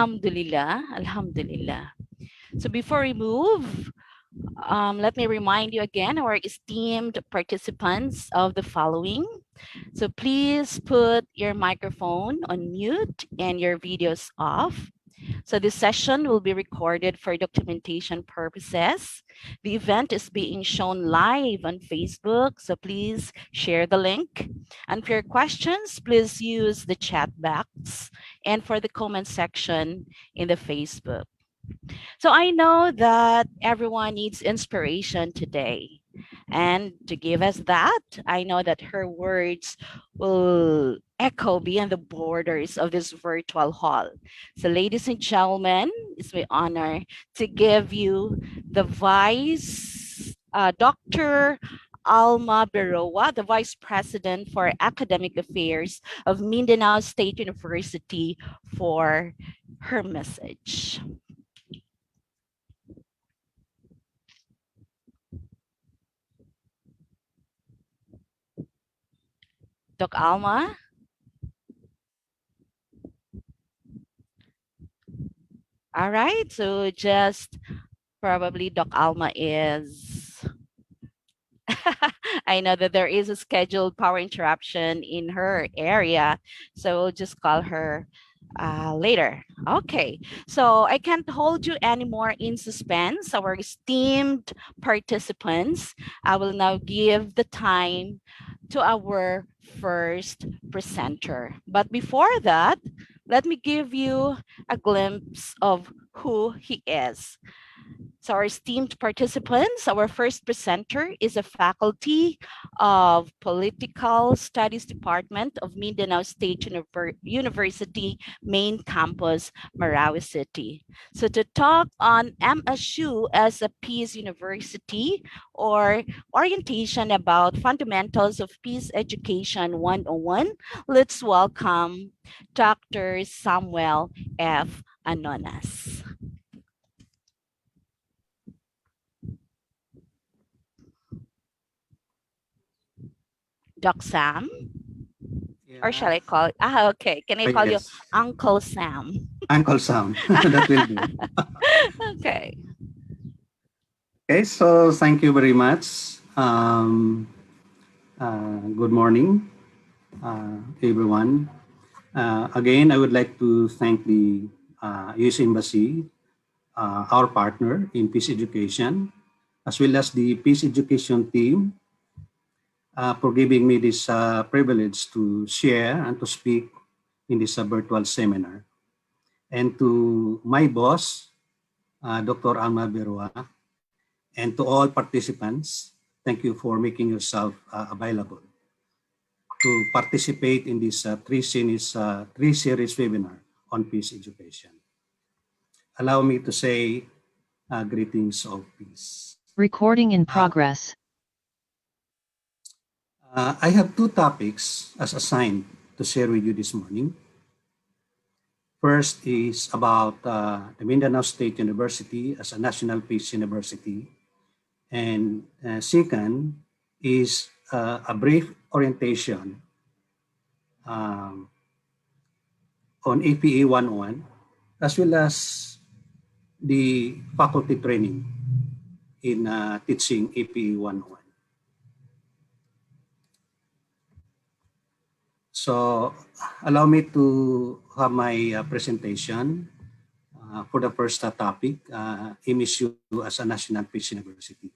Alhamdulillah, Alhamdulillah. So before we move, let me remind you again, our esteemed participants, of the following. So please put your microphone on mute and your videos off. So this session will be recorded for documentation purposes. The event is being shown live on Facebook, so please share the link. And for your questions, please use the chat box and for the comment section in the Facebook. So I know that everyone needs inspiration today. And to give us that, I know that her words will echo beyond the borders of this virtual hall. So, ladies and gentlemen, it's my honor to give you the Dr. Alma Beroa, the Vice President for Academic Affairs of Mindanao State University, for her message. Doc Alma? All right, so just probably Doc Alma is. I know that there is a scheduled power interruption in her area, so we'll just call her later. Okay, so I can't hold you anymore in suspense. Our esteemed participants, I will now give the time to our first presenter. But before that, let me give you a glimpse of who he is. So our esteemed participants, our first presenter is a faculty of Political Studies Department of Mindanao State University Main Campus, Marawi City. So to talk on MSU as a peace university, or orientation about fundamentals of peace education 101, let's welcome Dr. Samuel F. Anonas. Doc Sam? Or shall I call it? Okay. Can I call you Uncle Sam? Uncle Sam. That will do. Okay. Okay, so thank you very much. Good morning, everyone. Again, I would like to thank the US Embassy, our partner in peace education, as well as the peace education team, for giving me this privilege to share and to speak in this virtual seminar. And to my boss, Dr. Alma Berua, and to all participants, thank you for making yourself available to participate in this three-series webinar on peace education. Allow me to say greetings of peace. Recording in progress. I have two topics as assigned to share with you this morning. First is about the Mindanao State University as a national peace university. And second is a brief orientation on FPE101, as well as the faculty training in teaching FPE101. So allow me to have my presentation for the first topic, MSU as a national peace university.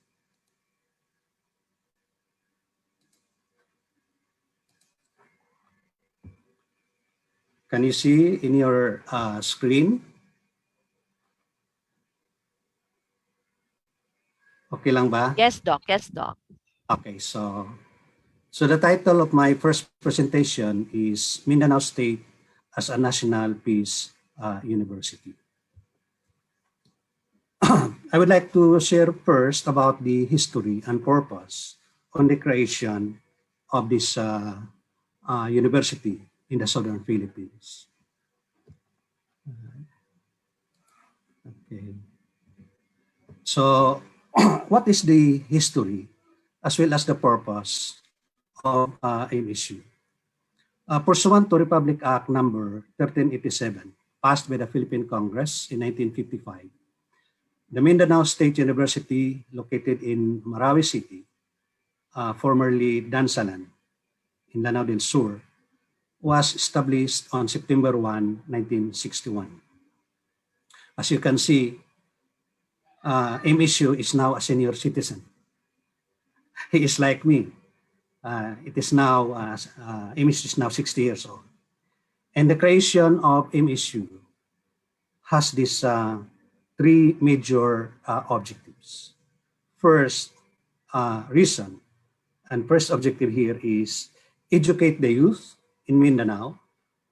Can you see in your screen? Okay lang ba? Yes, Doc. Yes, Doc. Okay, so the title of my first presentation is Mindanao State as a National Peace University. I would like to share first about the history and purpose on the creation of this university in the southern Philippines. Okay. So what is the history as well as the purpose of MSU? Pursuant to Republic Act number 1387, passed by the Philippine Congress in 1955, the Mindanao State University, located in Marawi City, formerly Dansalan, in Lanao del Sur, was established on September 1, 1961. As you can see, MSU is now a senior citizen. He is like me. It is now, MSU is now 60 years old. And the creation of MSU has these three major objectives. First, reason, and first objective here is educate the youth in Mindanao,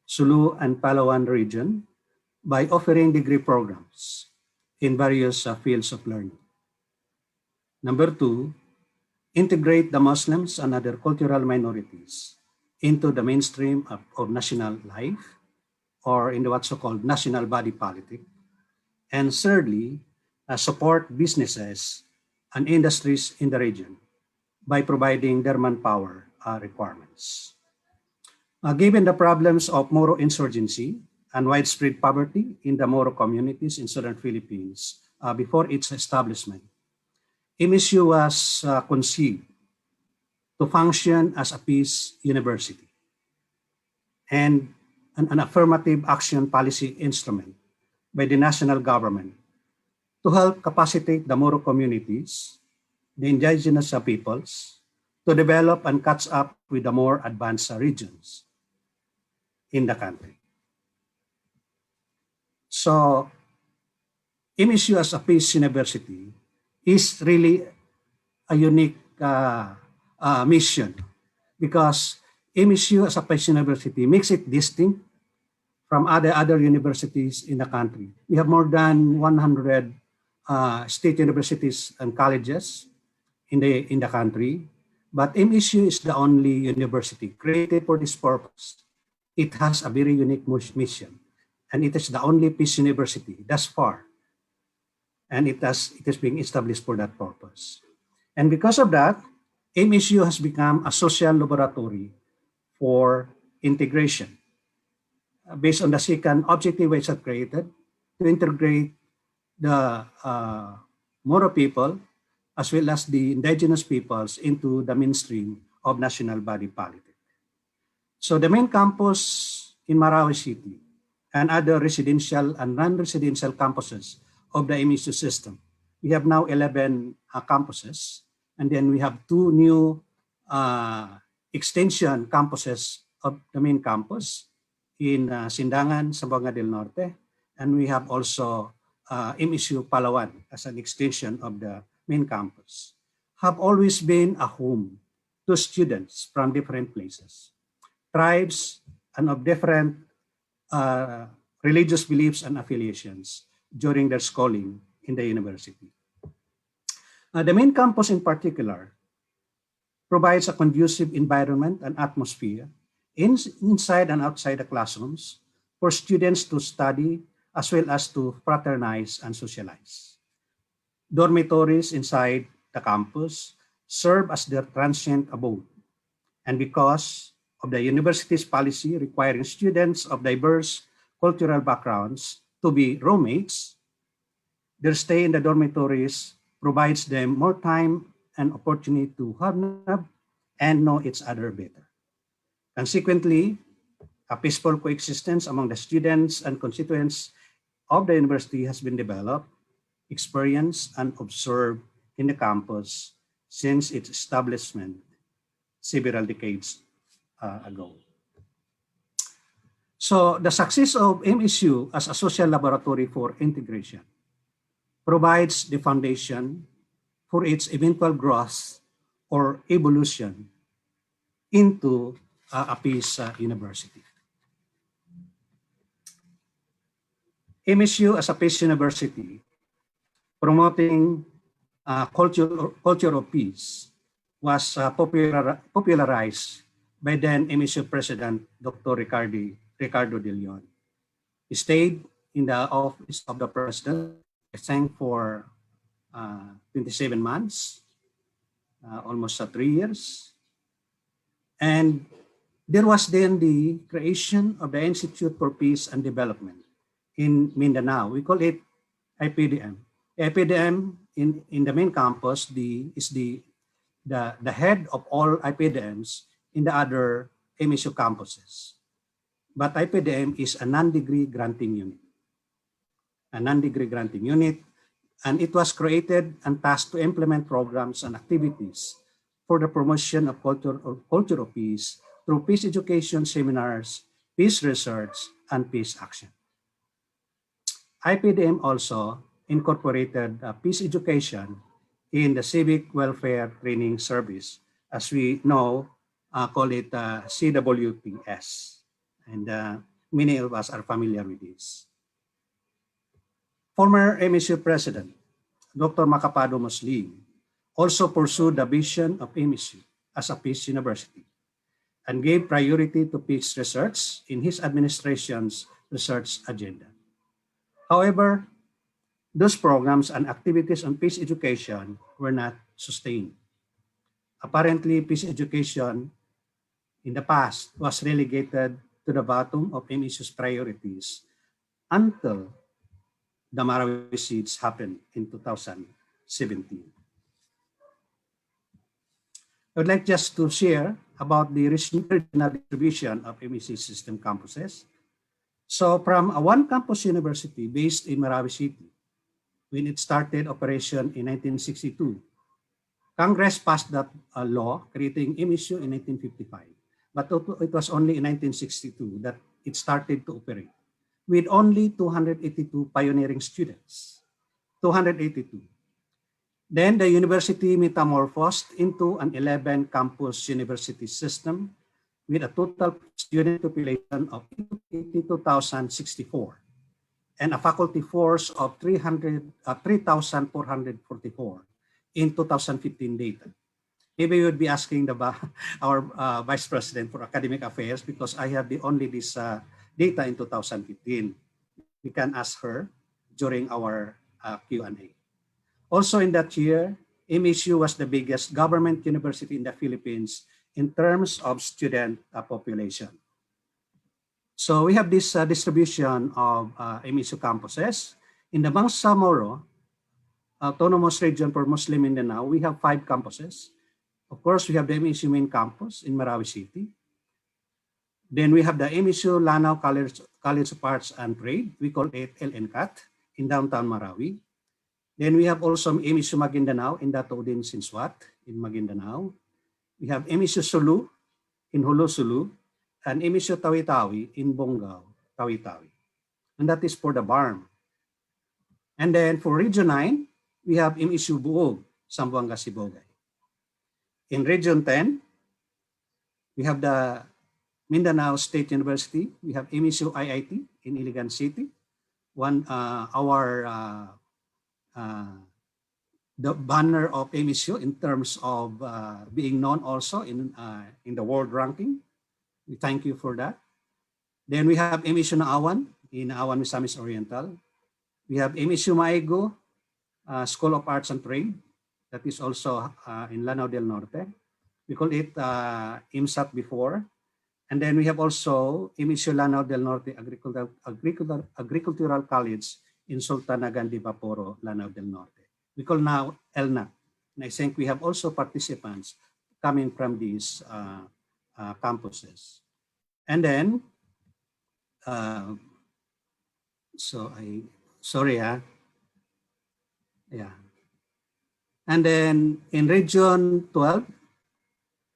Sulu, and Palawan region by offering degree programs in various fields of learning. Number two, integrate the Muslims and other cultural minorities into the mainstream of national life, or in the what's so-called national body politic. And thirdly, support businesses and industries in the region by providing their manpower requirements. Given the problems of Moro insurgency and widespread poverty in the Moro communities in southern Philippines before its establishment, MSU was conceived to function as a peace university and an affirmative action policy instrument by the national government to help capacitate the Moro communities, the indigenous peoples, to develop and catch up with the more advanced regions in the country. So, MSU as a peace university is really a unique mission, because MSU as a peace university makes it distinct from other universities in the country. We have more than 100 state universities and colleges in the country, but MSU is the only university created for this purpose. It has a very unique mission, and it is the only peace university thus far, and it is being established for that purpose. And because of that, MSU has become a social laboratory for integration. Based on the second objective ways of created to integrate the Moro people as well as the indigenous peoples into the mainstream of national body politic. So the main campus in Marawi City and other residential and non-residential campuses of the MSU system, we have now 11 campuses, and then we have two new extension campuses of the main campus in Sindangan, Zamboanga del Norte, and we have also MSU Palawan as an extension of the main campus, have always been a home to students from different places, tribes, and of different religious beliefs and affiliations during their schooling in the university. The main campus in particular provides a conducive environment and atmosphere inside and outside the classrooms for students to study as well as to fraternize and socialize. Dormitories inside the campus serve as their transient abode, and because of the university's policy requiring students of diverse cultural backgrounds to be roommates, their stay in the dormitories provides them more time and opportunity to hobnob and know each other better. Consequently, a peaceful coexistence among the students and constituents of the university has been developed, experienced, and observed in the campus since its establishment several decades ago. So the success of MSU as a social laboratory for integration provides the foundation for its eventual growth or evolution into a peace university. MSU as a peace university promoting culture of peace was popularized by then MSU President Dr. Ricardo de Leon. He stayed in the office of the president, I think, for 27 months, almost 3 years. And there was then the creation of the Institute for Peace and Development in Mindanao. We call it IPDM. IPDM in the main campus is the head of all IPDMs in the other MSU campuses. But IPDM is a non-degree granting unit. A non-degree granting unit, and it was created and tasked to implement programs and activities for the promotion of culture of peace through peace education seminars, peace research, and peace action. IPDM also incorporated peace education in the civic welfare training service, as we know, call it CWTS. And many of us are familiar with this. Former MSU President Dr. Macapado Muslim also pursued the vision of MSU as a peace university and gave priority to peace research in his administration's research agenda. However, those programs and activities on peace education were not sustained. Apparently, peace education in the past was relegated to the bottom of MSU's priorities until the Marawi Siege happened in 2017. I would like just to share about the regional distribution of MEC system campuses. So from a one campus university based in Marawi City, when it started operation in 1962, Congress passed that law creating MSU in 1955. But it was only in 1962 that it started to operate with only 282 pioneering students. 282. Then the university metamorphosed into an 11 campus university system with a total student population of 82,064 and a faculty force of 3,444 in 2015 data. Maybe you would be asking our Vice President for Academic Affairs because I have only this data in 2015. We can ask her during our Q&A. Also in that year, MSU was the biggest government university in the Philippines in terms of student population. So we have this distribution of MSU campuses. In the Bangsamoro Autonomous Region for Muslim Mindanao, we have 5 campuses. Of course, we have the MSU main campus in Marawi City. Then we have the MSU Lanao College of Arts and Trade. We call it LNCAT in downtown Marawi. Then we have also MSU Maguindanao in Datoodin Sinswat in Maguindanao. We have MSU Sulu in Hulu Sulu and MSU Tawi-Tawi in Bongao, Tawi-Tawi. And that is for the BARM. And then for Region 9, we have MSU Buog, Zamboanga Sibogay. In Region 10, we have the Mindanao State University. We have MSU IIT in Iligan City. The banner of MSU in terms of being known also in the world ranking. We thank you for that. Then we have MSU Naawan in Naawan, Misamis Oriental. We have MSU Maigo School of Arts and Trade. That is also in Lanao del Norte. We call it IMSAT before. And then we have also MSU Lanao del Norte Agricultural College in Sultanagan de Vaporo, Lanao del Norte. We call now LNAC. And I think we have also participants coming from these campuses. And then, yeah. And then in Region 12,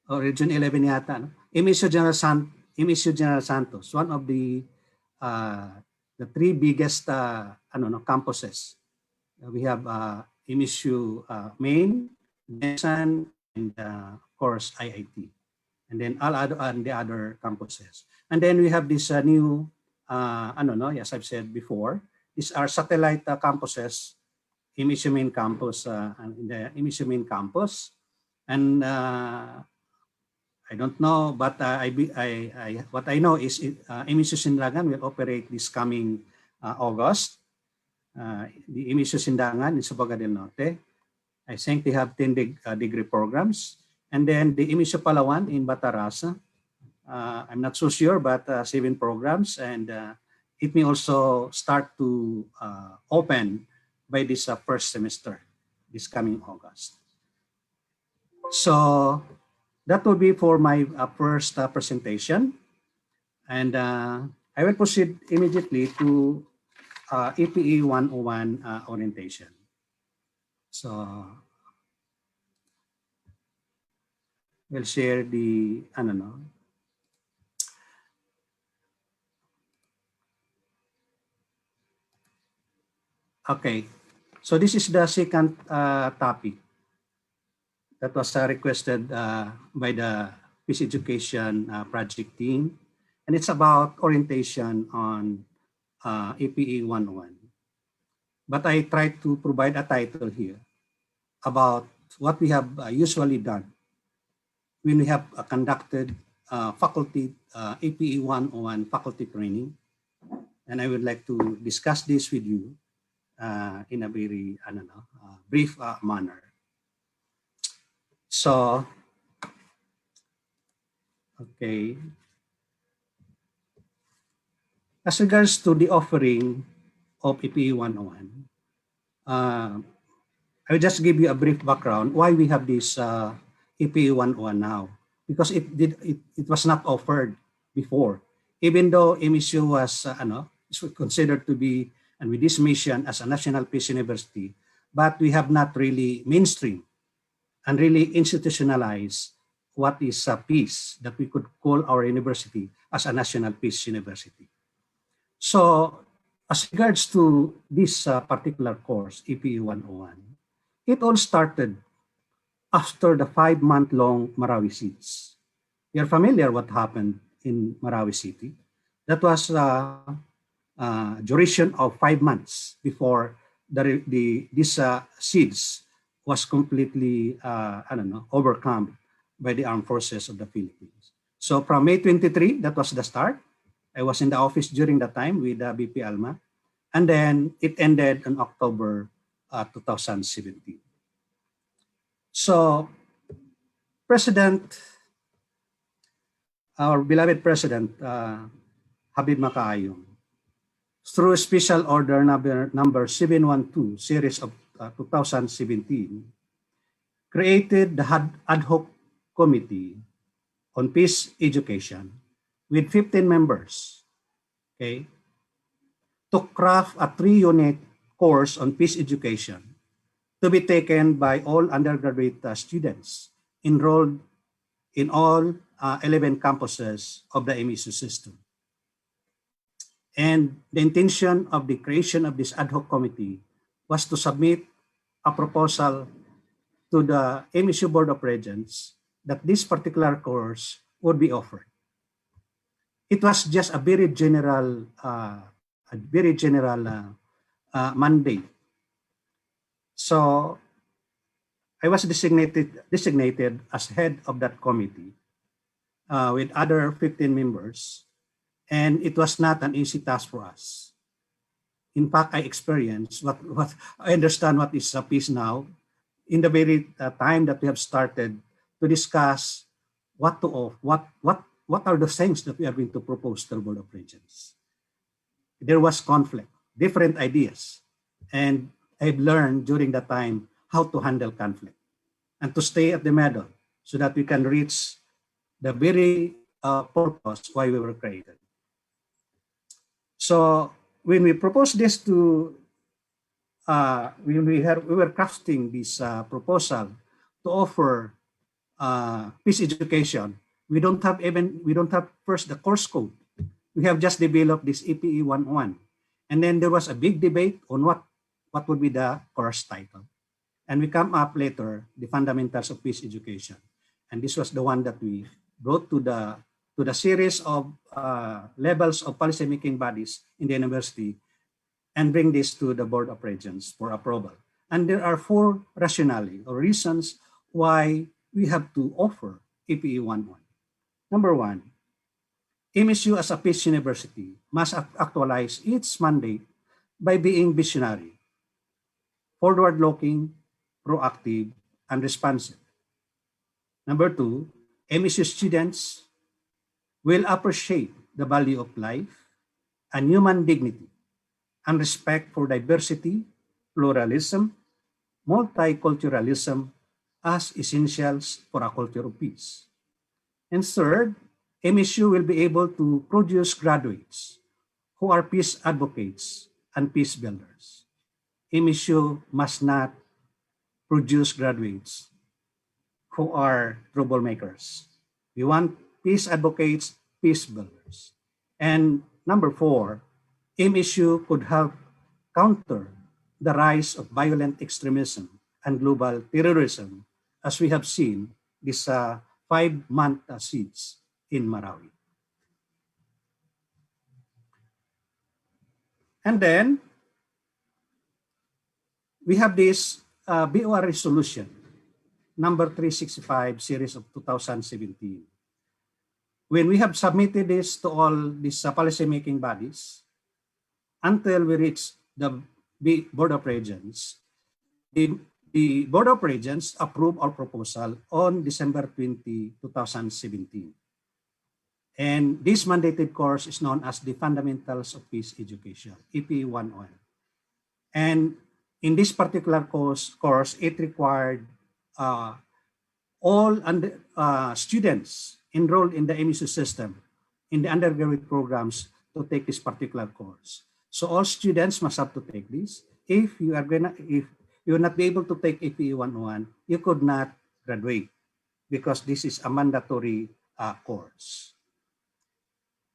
or Region 11 yata, no? MSU General Santos, one of the 3 biggest campuses. We have MSU Main, Benson, and of course IIT, and then the other campuses. And then we have this new, as I've said before, these are satellite campuses, MSU Main Campus, in the MSU Main Campus, and I don't know, but what I know is MSU Sindangan will operate this coming August. The MSU Sindangan in Zamboanga del Norte. I think they have 10 degree programs. And then the MSU Palawan in Batarasa. I'm not so sure, but 7 programs. And it may also start to open by this first semester, this coming August. So that will be for my first presentation. And I will proceed immediately to FPE 101 orientation. So we'll share the, I don't know. Okay, so this is the second topic that was requested by the Peace Education project team. And it's about orientation on APE 101. But I tried to provide a title here about what we have usually done when we have conducted faculty APE 101 faculty training. And I would like to discuss this with you in a very, I don't know, brief manner. So, okay. As regards to the offering of APE 101, I will just give you a brief background why we have this APE 101 now. Because it was not offered before. Even though MSU was considered to be, and with this mission as a national peace university, but we have not really mainstream and really institutionalized what is peace, that we could call our university as a national peace university. So as regards to this particular course, EPE 101, it all started after the 5-month-long Marawi siege. You're familiar what happened in Marawi City. That was duration of 5 months before this siege was completely, overcome by the armed forces of the Philippines. So from May 23, that was the start. I was in the office during that time with BP Alma. And then it ended in October 2017. So our beloved President, Habib Makaayong, through Special Order number 712, series of 2017, created the ad hoc committee on peace education with 15 members, okay, to craft a 3-unit course on peace education to be taken by all undergraduate students enrolled in all 11 campuses of the MSU system. And the intention of the creation of this ad hoc committee was to submit a proposal to the MSU Board of Regents that this particular course would be offered. It was just a very general, mandate. So I was designated as head of that committee with other 15 members, and it was not an easy task for us. In fact, I experienced what I understand what is peace now in the very time that we have started to discuss what are the things that we are going to propose to the Board of Regents. There was conflict, different ideas, and I've learned during that time how to handle conflict and to stay at the middle so that we can reach the very purpose why we were created. So when we proposed this to, when we were crafting this proposal to offer peace education, we don't have first the course code. We have just developed this EPE 101. And then there was a big debate on what would be the course title. And we come up later, the fundamentals of peace education. And this was the one that we brought to the series of levels of policymaking bodies in the university and bring this to the Board of Regents for approval. And there are 4 rationale or reasons why we have to offer EPE 101. Number 1, MSU as a peace university must actualize its mandate by being visionary, forward-looking, proactive, and responsive. Number 2, MSU students will appreciate the value of life and human dignity and respect for diversity, pluralism, multiculturalism as essentials for a culture of peace. And third, MSU will be able to produce graduates who are peace advocates and peace builders. MSU must not produce graduates who are troublemakers. We want peace advocates, peace builders. And number four, MSU could help counter the rise of violent extremism and global terrorism, as we have seen this 5-month siege in Marawi. And then we have this BOR resolution, number 365, series of 2017. When we have submitted this to all these policy-making bodies, until we reach the Board of Regents, the, the Board of Regents approved our proposal on December 20, 2017. And this mandated course is known as the Fundamentals of Peace Education, FPE101. And in this particular course it required all students enrolled in the MSU system in the undergraduate programs to take this particular course. So all students must have to take this. If you're not be able to take FPE 101, you could not graduate because this is a mandatory course.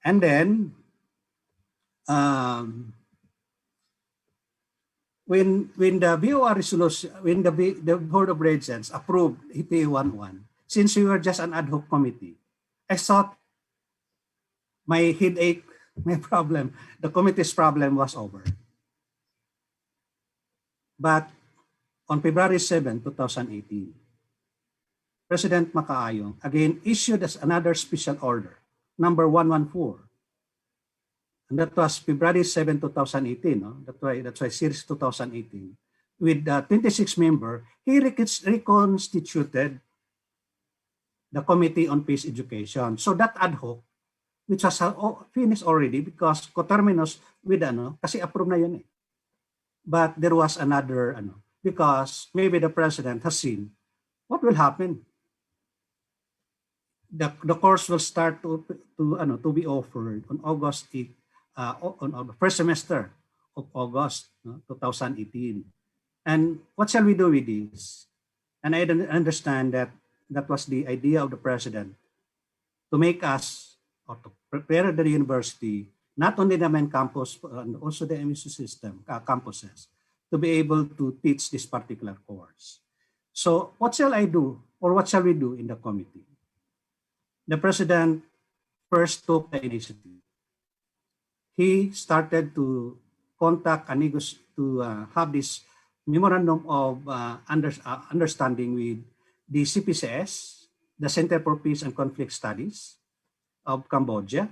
And then when the BOR resolution, when the Board of Regents approved FPE 101, since we were just an ad hoc committee, I thought my headache, my problem, the committee's problem was over. But on February 7, 2018, President Makaayong again issued us another special order, number 114. And that was February 7, 2018. No? That's why series 2018. With 26 members, he reconstituted the Committee on Peace Education. So that ad hoc, which was finished already because coterminous with kasi approve na yun eh. But there was another because maybe the president has seen what will happen. The course will start to be offered on August 8, on the first semester of August 2018. And what shall we do with this? And I understand that that was the idea of the president to make us or to prepare the university, not only the main campus, but also the MSU system, campuses, to be able to teach this particular course. So what shall I do or what shall we do in the committee? The president first took the initiative. He started to contact and to have this memorandum of understanding with the CPCS, the Center for Peace and Conflict Studies of Cambodia.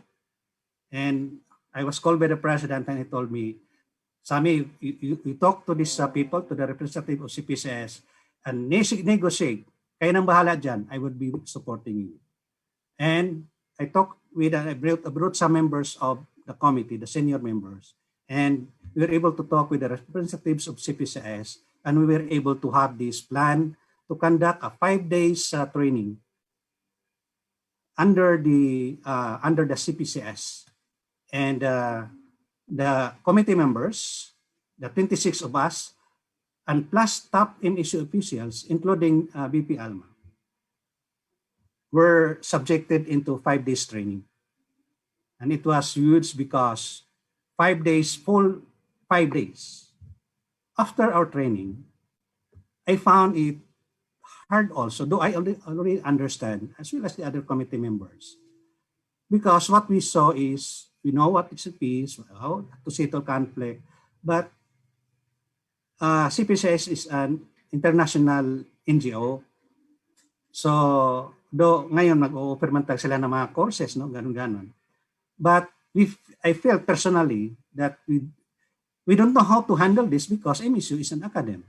And I was called by the president and he told me, Sami, you talk to these people, to the representative of CPCS, and negotiate. Kayo nang bahala dyan. I would be supporting you. And I talked with, I brought some members of the committee, the senior members, and we were able to talk with the representatives of CPCS, and we were able to have this plan to conduct a 5 days training under the CPCS. And the committee members, the 26 of us, and plus top MSU officials, including VP Alma, were subjected into 5 days training. And it was huge because 5 days, full 5 days. After our training, I found it hard also, though I already understand, as well as the other committee members. Because what we saw is, we know what is a peace, how to settle conflict, but CPCS is an international NGO. So, do ngayon nag-o-offer man sila ng mga courses, no, ganun-ganun. But I felt personally that we don't know how to handle this because MSU is an academy.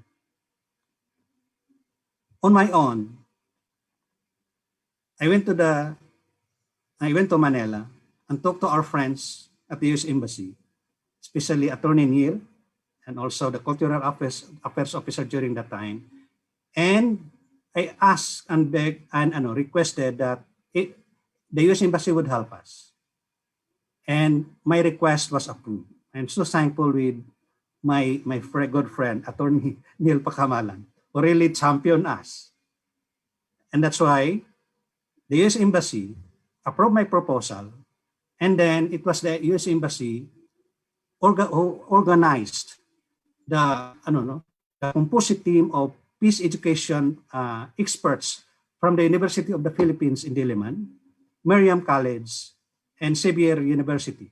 On my own, I went to Manila and talked to our friends at the US Embassy especially Attorney Neil, and also the Cultural Affairs Officer during that time. And I asked and begged and requested that the U.S. Embassy would help us. And my request was approved. I'm so thankful with my good friend, Attorney Neil Pacamalan, who really championed us. And that's why the U.S. Embassy approved my proposal. And then it was the U.S. Embassy who organized the the composite team of peace education experts from the University of the Philippines in Diliman, Miriam College, and Xavier University.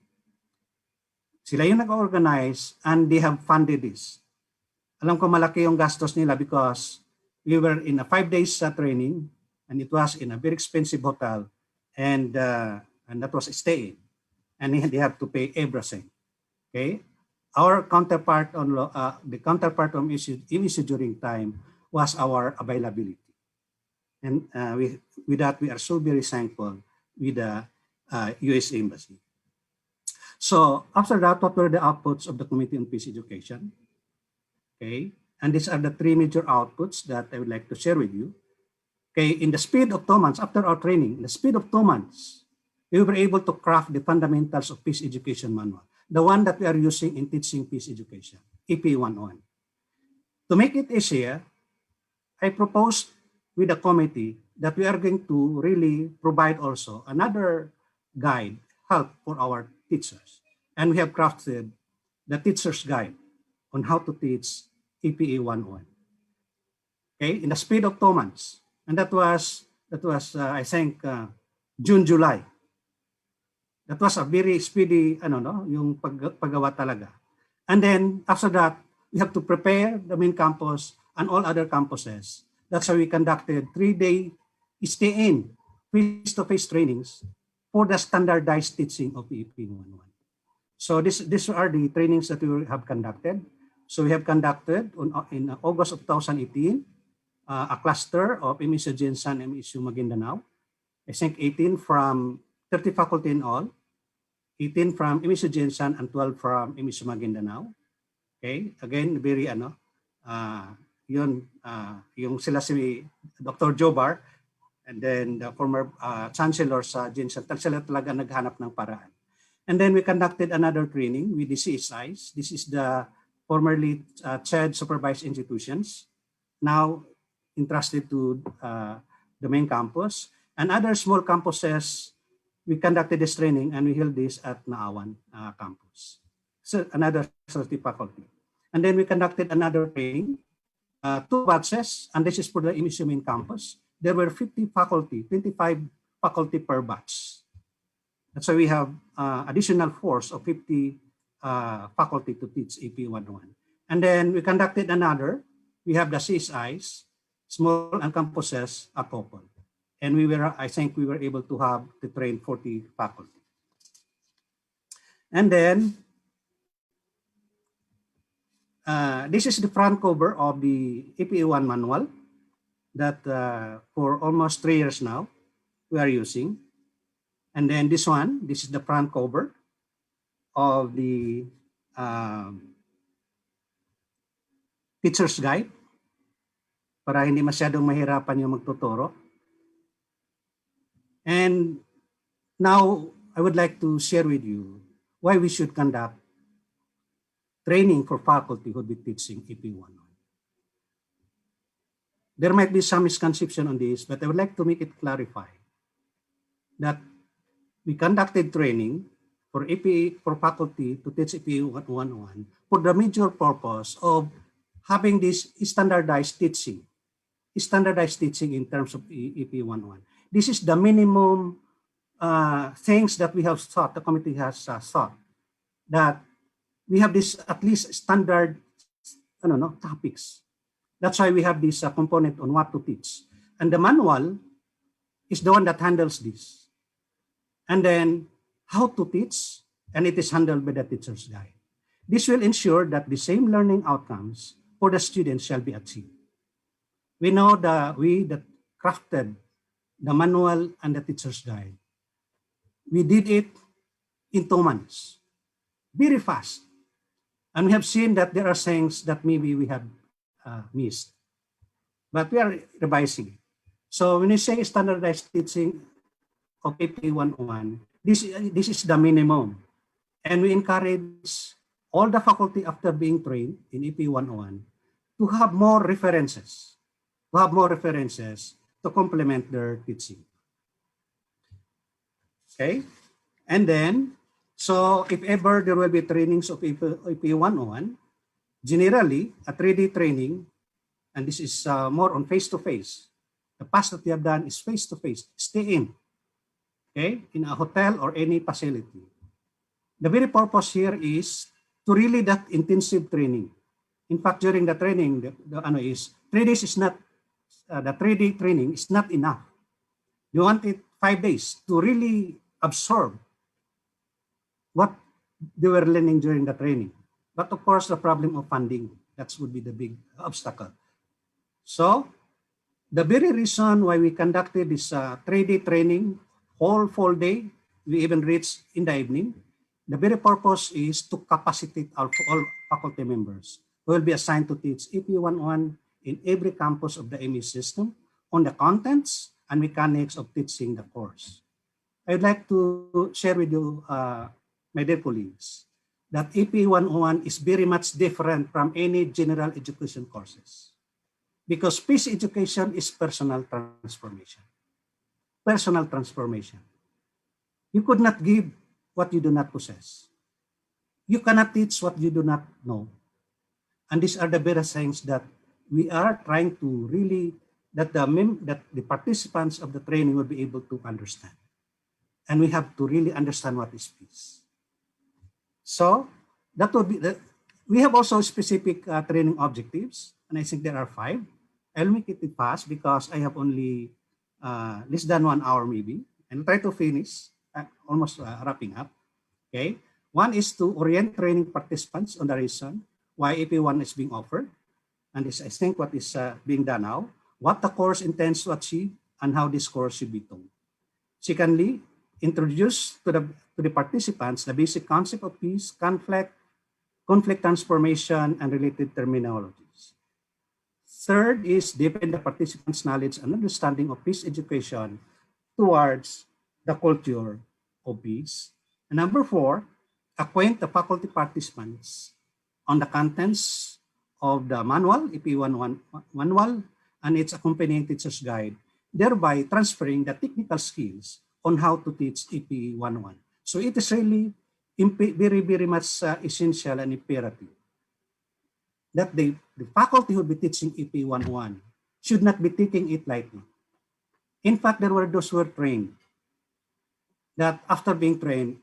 Sila yung nag-organize and they have funded this. Alam ko malaki yung gastos nila because we were in a 5 days training and it was in a very expensive hotel and that was staying and they have to pay everything. Okay, our counterpart on the counterpart on issue during time was our availability, and with that we are so very thankful with the U.S. Embassy. So after that, what were the outputs of the Committee on Peace Education? Okay, and these are the three major outputs that I would like to share with you. Okay, in the speed of 2 months after our training, in the speed of 2 months, we were able to craft the fundamentals of peace education manual, the one that we are using in teaching peace education, FPE101. To make it easier, I proposed with the committee that we are going to really provide also another guide, help for our teachers. And we have crafted the teacher's guide on how to teach FPE101. Okay, in the speed of 2 months. And that was I think, June, July. That was a very speedy, yung paggawa talaga. And then after that, we have to prepare the main campus and all other campuses. That's why we conducted 3-day stay-in face-to-face trainings for the standardized teaching of EP101. So these are the trainings that we have conducted. So we have conducted in August of 2018, a cluster of MSU Jinsan and MSU Maguindanao. I think 18 from 30 faculty in all, 18 from MSU Jinsan and 12 from MSU Maguindanao. Okay, again, very yung sila si Dr. Jobar and then the former chancellor sa Jinsan, sila talaga naghanap ng paraan. And then we conducted another training with the CSIs. This is the formerly CHED supervised institutions, now entrusted to the main campus. And other small campuses, we conducted this training and we held this at Naawan campus. So another 30 faculty. And then we conducted another training, 2 batches, and this is for the MSU main campus. There were 50 faculty, 25 faculty per batch. That's why we have additional force of 50 faculty to teach EP101. And then we conducted another. We have the CSIs, small and campuses, a couple. And I think we were able to train 40 faculty. And then this is the front cover of the EP1 manual that for almost 3 years now we are using. And then this is the front cover of the teacher's guide para hindi masyadong mahirapan yung magtuturo. And now I would like to share with you why we should conduct training for faculty who will be teaching EP101. There might be some misconception on this, but I would like to make it clarify that we conducted training for faculty to teach EP101 for the major purpose of having this standardized teaching in terms of EP101. This is the minimum things that we have thought, the committee has thought, that we have this at least standard topics. That's why we have this component on what to teach. And the manual is the one that handles this. And then how to teach, and it is handled by the teacher's guide. This will ensure that the same learning outcomes for the students shall be achieved. We know that we that crafted the manual and the teacher's guide, we did it in 2 months, very fast. And we have seen that there are things that maybe we have missed, but we are revising it. So when you say standardized teaching of FPE101, this is the minimum. And we encourage all the faculty after being trained in FPE101 to have more references, to complement their teaching. Okay? And then, so if ever there will be trainings of FPE101, generally, a 3D training, and this is more on face-to-face. The past that we have done is face-to-face. Stay in, okay, in a hotel or any facility. The very purpose here is to really that intensive training. In fact, during the training, is 3 days is not, the 3D training is not enough. You want it 5 days to really absorb what they were learning during the training. But of course, the problem of funding, that would be the big obstacle. So the very reason why we conducted this 3D training, whole full day, we even reached in the evening, the very purpose is to capacitate all faculty members who will be assigned to teach EP101 in every campus of the ME system on the contents and mechanics of teaching the course. I'd like to share with you, my dear colleagues, that EP101 is very much different from any general education courses. Because peace education is personal transformation. Personal transformation. You could not give what you do not possess. You cannot teach what you do not know. And these are the very things that we are trying to really, that the participants of the training will be able to understand. And we have to really understand what is peace. So that would be, we have also specific training objectives, and I think there are 5. I'll make it fast because I have only less than 1 hour maybe, and try to finish, almost wrapping up. Okay, one is to orient training participants on the reason why AP1 is being offered, and this I think what is being done now, what the course intends to achieve, and how this course should be taught. Secondly, introduce to the participants the basic concept of peace, conflict transformation, and related terminologies. Third is deepen the participants' knowledge and understanding of peace education towards the culture of peace. And number 4, acquaint the faculty participants on the contents of the manual, EP101 manual, and its accompanying teacher's guide, thereby transferring the technical skills on how to teach EP101. So it is really very, very much essential and imperative that the faculty who will be teaching EP101 should not be taking it lightly. In fact, there were those who were trained that after being trained,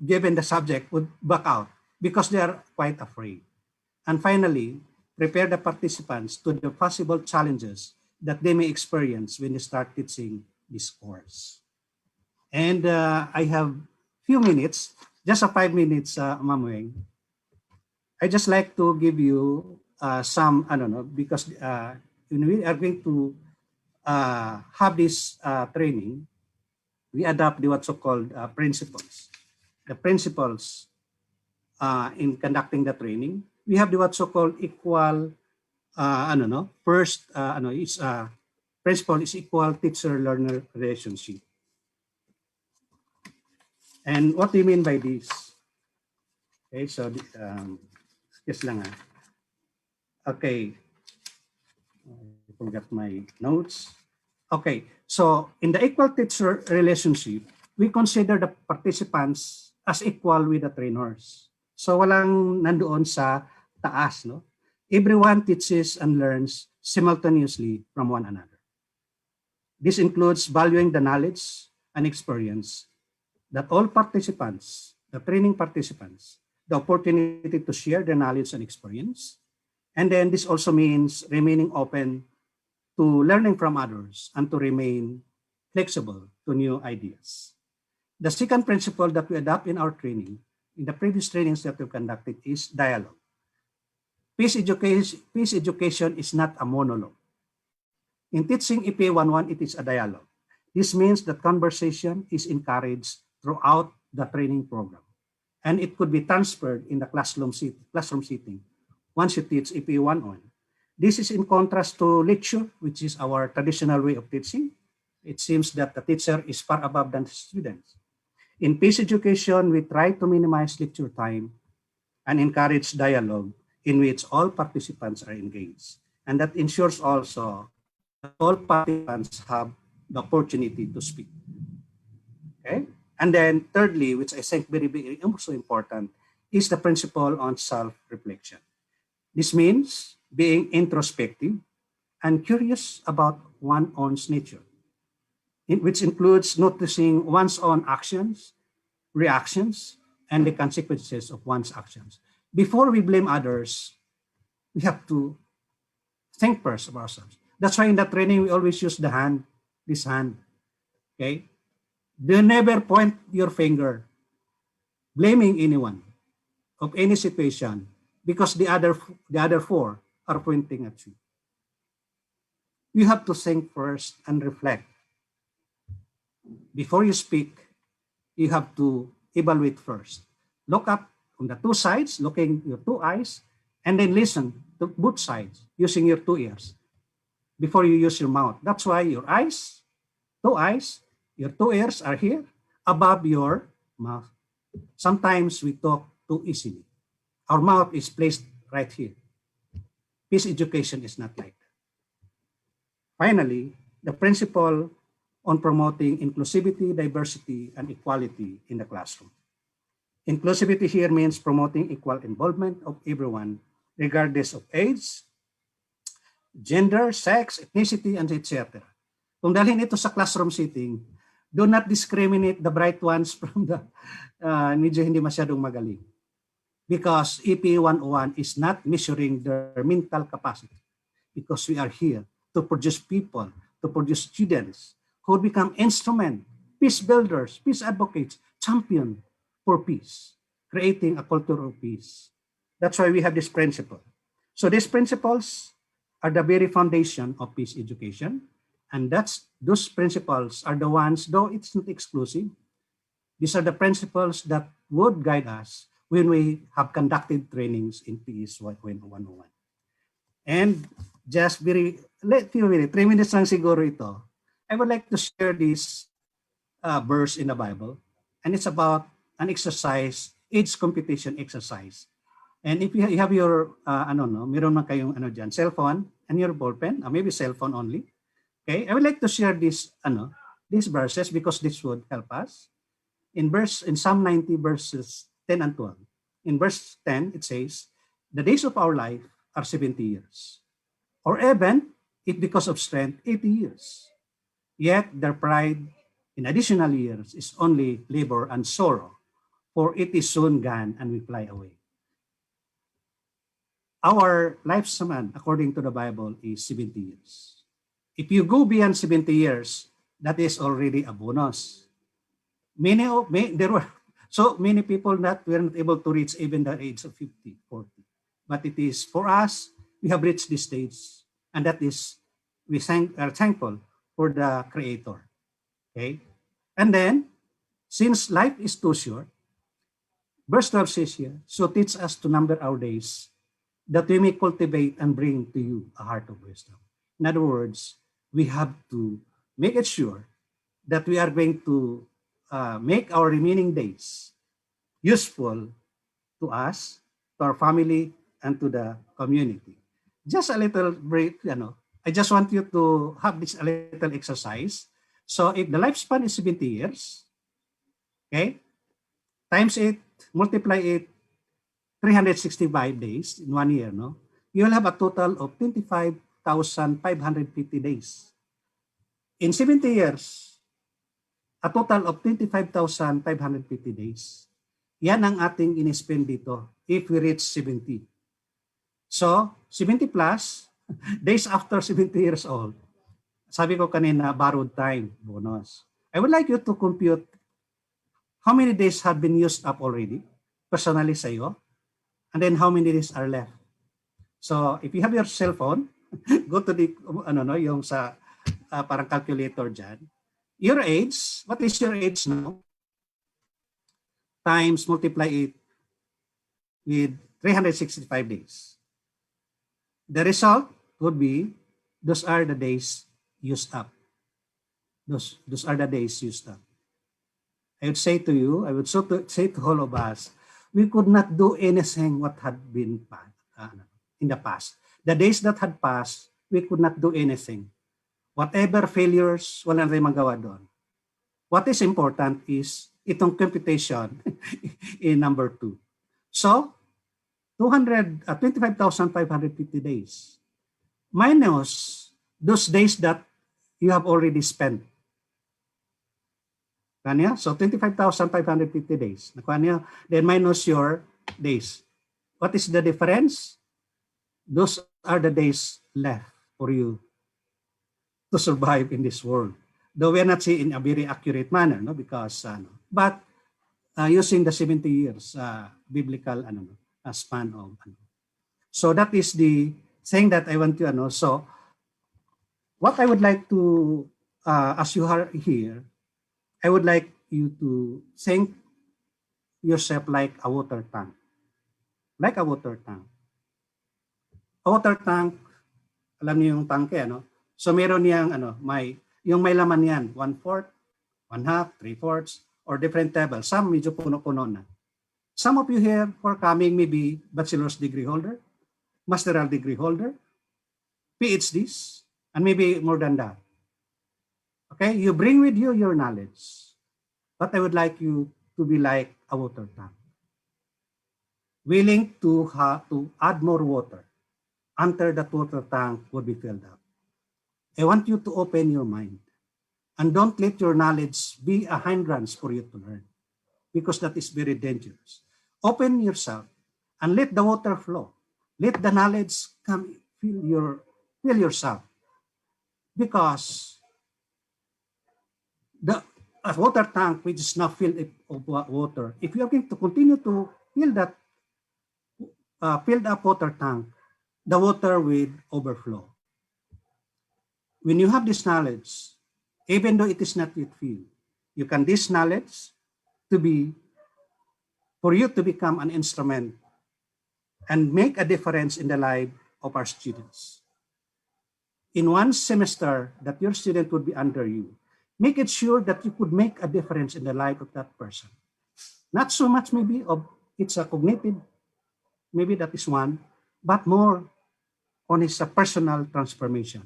given the subject, would back out because they are quite afraid. And finally, prepare the participants to the possible challenges that they may experience when they start teaching this course. And I have few minutes, just a 5 minutes, Ma'am Weng. I just like to give you some, I don't know, because when we are going to have this training, we adopt the what's so called principles. The principles in conducting the training, we have the what's so called equal, I don't know, first, it's principle is equal teacher-learner relationship. And what do you mean by this? Okay, so just lang. Okay, I forgot my notes. Okay, so in the equal teacher relationship, we consider the participants as equal with the trainers. So walang nandoon sa taas, no? Everyone teaches and learns simultaneously from one another. This includes valuing the knowledge and experience that all participants, the training participants, the opportunity to share their knowledge and experience. And then this also means remaining open to learning from others and to remain flexible to new ideas. The second principle that we adopt in our training, in the previous trainings that we've conducted, is dialogue. Peace education is not a monologue. In teaching EP101, it is a dialogue. This means that conversation is encouraged throughout the training program. and it could be transferred in the classroom setting once you teach FPE101. This is in contrast to lecture, which is our traditional way of teaching. It seems that the teacher is far above than the students. In peace education, we try to minimize lecture time and encourage dialogue in which all participants are engaged. And that ensures also that all participants have the opportunity to speak. Okay? And then thirdly, which I think very also important, is the principle on self-reflection. This means being introspective and curious about one's own nature, which includes noticing one's own actions, reactions, and the consequences of one's actions. Before we blame others, we have to think first of ourselves. That's why in the training, we always use the hand, this hand. Okay? Do never point your finger blaming anyone of any situation because the other four are pointing at you. You have to think first and reflect. Before you speak, you have to evaluate first. Look up on the two sides, looking your two eyes, and then listen to both sides using your two ears before you use your mouth. That's why your eyes, your two ears are here above your mouth. Sometimes we talk too easily. Our mouth is placed right here. Peace education is not like that. Finally, the principle on promoting inclusivity, diversity, and equality in the classroom. Inclusivity here means promoting equal involvement of everyone, regardless of age, gender, sex, ethnicity, and etc. Kung dalhin ito sa classroom setting, do not discriminate the bright ones from the medyo hindi masyadong magaling. Because FPE101 is not measuring their mental capacity. Because we are here to produce people, to produce students who become instrument, peace builders, peace advocates, champion for peace, creating a culture of peace. That's why we have this principle. So these principles are the very foundation of peace education. And those principles are the ones, though it's not exclusive, these are the principles that would guide us when we have conducted trainings in PEs 101. And just 3 minutes lang siguro ito. I would like to share this verse in the Bible. And it's about an exercise, age computation exercise. And if you have your, meron man kayong cell phone and your ballpen, maybe cell phone only. Okay, I would like to share these verses because this would help us. In Psalm 90 verses 10 and 12. In verse 10, it says, the days of our life are 70 years. Or even, if because of strength, 80 years. Yet their pride in additional years is only labor and sorrow, for it is soon gone and we fly away. Our lifespan, according to the Bible, is 70 years. If you go beyond 70 years, that is already a bonus. There were so many people that were not able to reach even the age of 50, 40. But it is for us, we have reached this stage, and that is we are thankful for the Creator. Okay, and then since life is too short, verse 12 says here, so teach us to number our days, that we may cultivate and bring to you a heart of wisdom. In other words, we have to make it sure that we are going to make our remaining days useful to us, to our family, and to the community. Just a little break, I just want you to have this a little exercise. So if the lifespan is 70 years, okay, times it, multiply it, 365 days in 1 year, no? You will have a total of 25,550 days. In 70 years, a total of 25,550 days. Yan ang ating in-spend dito if we reach 70. So, 70 plus, days after 70 years old. Sabi ko kanina, borrowed time, bonus. I would like you to compute how many days have been used up already, personally sa'yo, and then how many days are left. So, if you have your cell phone, go to the, yung sa parang calculator dyan. Your age, what is your age now? times multiply it with 365 days. The result would be those are the days used up. Those are the days used up. I would say to you, I would say to all of us, we could not do anything what had been in the past. The days that had passed, we could not do anything. Whatever failures, wala na tayong magawa doon. What is important is itong computation in number 2. So, 25,550 days minus those days that you have already spent. Kanya? So 25,550 days. Nakuha niyo? Then minus your days. What is the difference? Those are the days left for you to survive in this world. Though we are not saying in a very accurate manner, no? Because, but using the 70 years biblical span of. So that is the thing that I want to know. So what I would like to, as you are here, I would like you to think yourself like a water tank. Like a water tank. A water tank, alam niyo yung tanke, ano? So meron niyang, yung may laman yan, 1/4, 1/2, 3/4, or different levels. Some medyo puno-puno na. Some of you here who are coming maybe bachelor's degree holder, master's degree holder, PhDs, and maybe more than that. Okay, you bring with you your knowledge. But I would like you to be like a water tank. Willing to add more water until that water tank would be filled up. I want you to open your mind and don't let your knowledge be a hindrance for you to learn because that is very dangerous. Open yourself and let the water flow. Let the knowledge come fill yourself because the water tank which is now filled of water, if you are going to continue to fill that filled up water tank, the water will overflow. When you have this knowledge, even though it is not yet filled, you can this knowledge to be for you to become an instrument and make a difference in the life of our students. In one semester that your student would be under you, make it sure that you could make a difference in the life of that person. Not so much maybe of it's a cognitive, maybe that is one, but more on his personal transformation.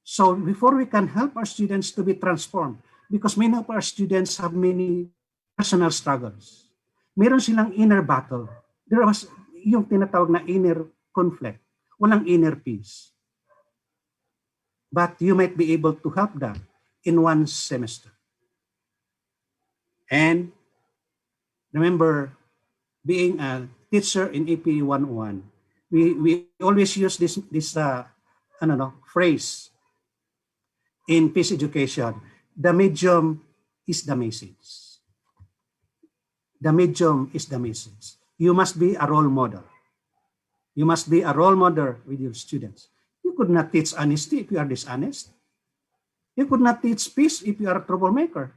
So before we can help our students to be transformed, because many of our students have many personal struggles. Meron silang inner battle. There was yung tinatawag na inner conflict. Walang inner peace. But you might be able to help them in one semester. And remember, being a teacher in FPE101, we always use this phrase in peace education. The medium is the message. The medium is the message. You must be a role model. You must be a role model with your students. You could not teach honesty if you are dishonest. You could not teach peace if you are a troublemaker.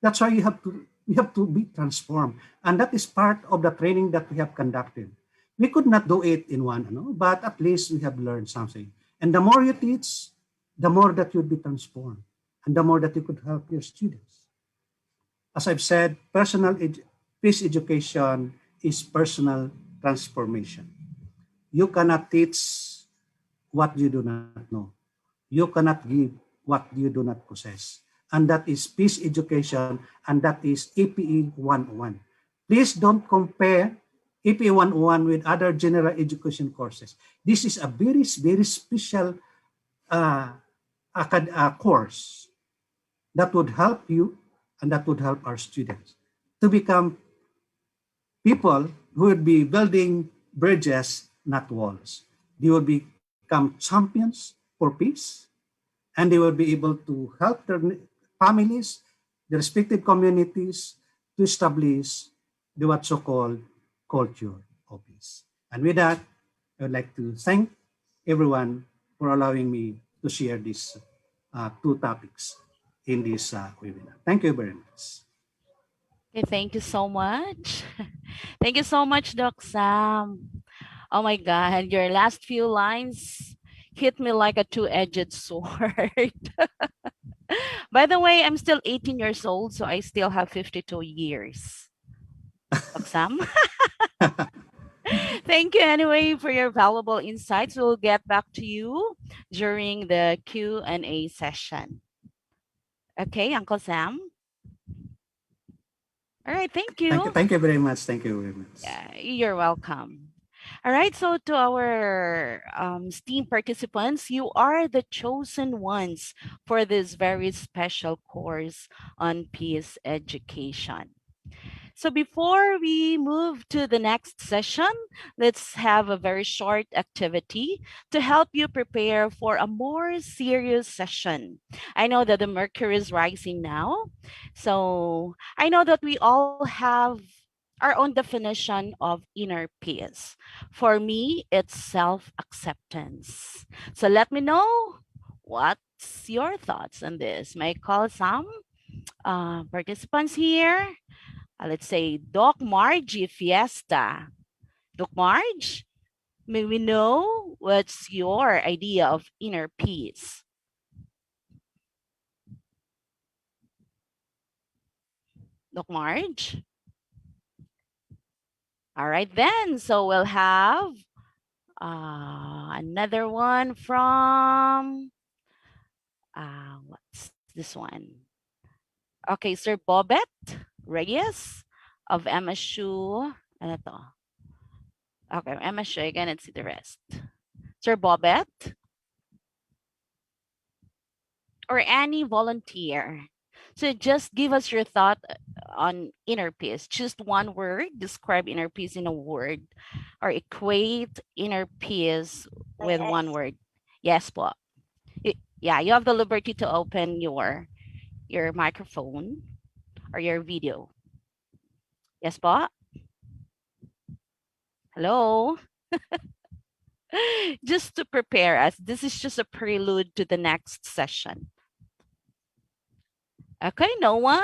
That's why we have to be transformed. And that is part of the training that we have conducted. We could not do it in one, but at least we have learned something. And the more you teach, the more that you'd be transformed. And the more that you could help your students. As I've said, peace education is personal transformation. You cannot teach what you do not know. You cannot give what you do not possess. And that is peace education, and that is FPE 101. Please don't compare FPE 101 with other general education courses. This is a very, very special course that would help you and that would help our students to become people who would be building bridges, not walls. They will become champions for peace, and they will be able to help their families, the respective communities, to establish the what so-called culture of peace. And with that, I would like to thank everyone for allowing me to share these two topics in this webinar. Thank you very much. Okay, thank you so much. Thank you so much, Doc Sam. Oh my God, your last few lines hit me like a two-edged sword. By the way, I'm still 18 years old, so I still have 52 years. Doc Sam, thank you anyway for your valuable insights. We'll get back to you during the Q&A session. Okay, Uncle Sam. All right, thank you. Thank you very much. Thank you very much. Yeah, you're welcome. All right, so to our STEAM participants, you are the chosen ones for this very special course on peace education. So before we move to the next session, let's have a very short activity to help you prepare for a more serious session. I know that the mercury is rising now, so I know that we all have our own definition of inner peace. For me, it's self acceptance. So let me know what's your thoughts on this. May I call some participants here? Let's say Doc Margie Fiesta. Doc Marge, may we know what's your idea of inner peace? Doc Marge? All right, then. So we'll have another one from, what's this one? Okay, Sir Bobet Reyes of MSU. Ano to? Okay, MSU. Again, let's see the rest. Sir Bobet or any volunteer. So just give us your thought on inner peace. Just one word, describe inner peace in a word, or equate inner peace with one word. Yes, po. Yeah, you have the liberty to open your microphone or your video. Yes, po. Hello. Just to prepare us, this is just a prelude to the next session. Okay, no one?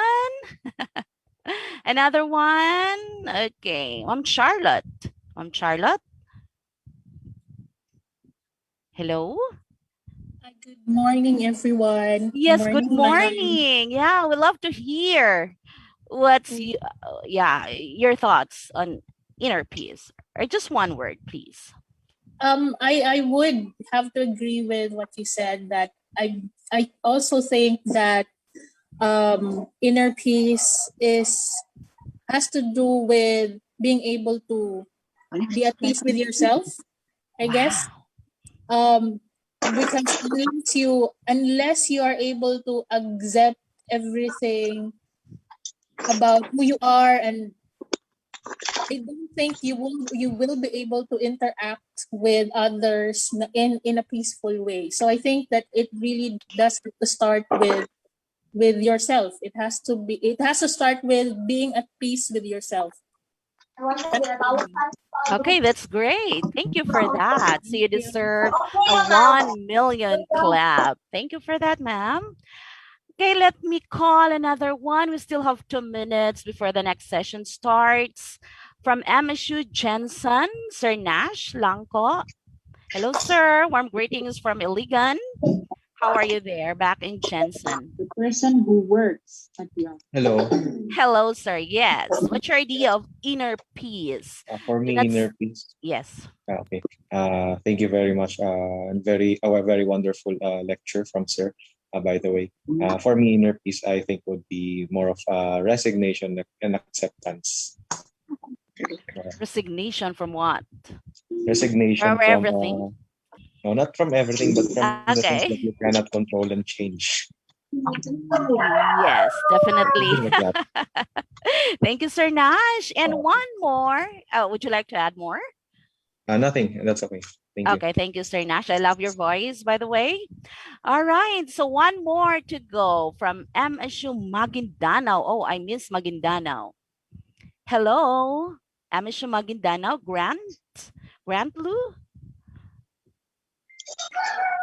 Another one? Okay, I'm Charlotte. I'm Charlotte. Hello? Good morning, everyone. Yes, good Morning, ma'am. morning. Yeah, we love to hear what's your thoughts on inner peace. Or just one word, please. I would have to agree with what you said that I also think that inner peace is has to do with being able to be at peace with yourself, I guess. Wow. Um, because unless you are able to accept everything about who you are, and I don't think you will be able to interact with others in a peaceful way. So I think that it really does have to start with yourself. It has to start with being at peace with yourself. That's for me. Okay, that's great. Thank you for that. So you Yeah. deserve a 1 million clap. Thank you for that, ma'am. Okay, let me call another one. We still have 2 minutes before the next session starts. From MSU Jensen, Sir Nash Langko. Hello, sir. Warm greetings from Iligan. How are you there back in Jensen? The person who works at the office. Hello. Hello, sir. Yes. What's your idea of inner peace? For Do me, not inner peace. yes. Okay. Thank you very much. And a very wonderful lecture from Sir. By the way, for me, inner peace, I think would be more of resignation and acceptance. Resignation from what? Resignation From from everything? no, not from everything, but from the things that Okay. you cannot control and change. Yes, definitely. Something like that. Thank you, Sir Nash. And one more. Would you like to add more? Nothing. That's okay. Thank you. Okay, thank you, Sir Nash. I love your voice, by the way. All right, so one more to go from MSU Maguindanao. Oh, I miss Maguindanao. Hello, MSU Maguindanao. Grant Lu.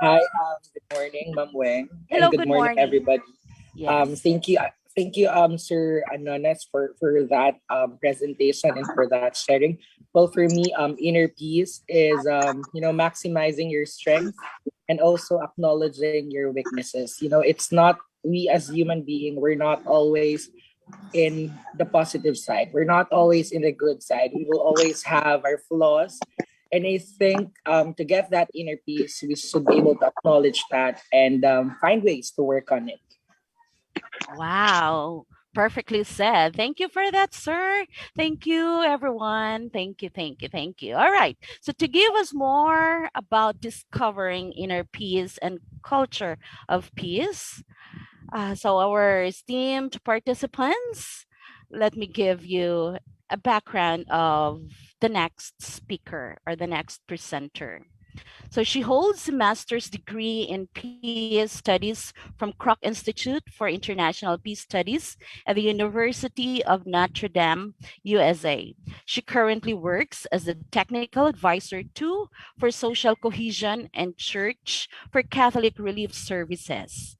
Hi, good morning, Ma'am Weng, and Hello, good good morning, morning. everybody. Yes. Thank you Thank you, Sir Anonas, for that presentation and for that sharing. Well, for me, inner peace is maximizing your strength and also acknowledging your weaknesses. It's not, we as human being, we're not always in the positive side. We're not always in the good side. We will always have our flaws. And I think to get that inner peace, we should be able to acknowledge that and find ways to work on it. Wow. Perfectly said. Thank you for that, sir. Thank you, everyone. Thank you, thank you, thank you. All right. So, to give us more about discovering inner peace and culture of peace, so our esteemed participants, let me give you a background of the next speaker or the next presenter. So she holds a master's degree in peace studies from Kroc Institute for International Peace Studies at the University of Notre Dame, USA. She currently works as the technical advisor too for social cohesion and church for Catholic Relief Services.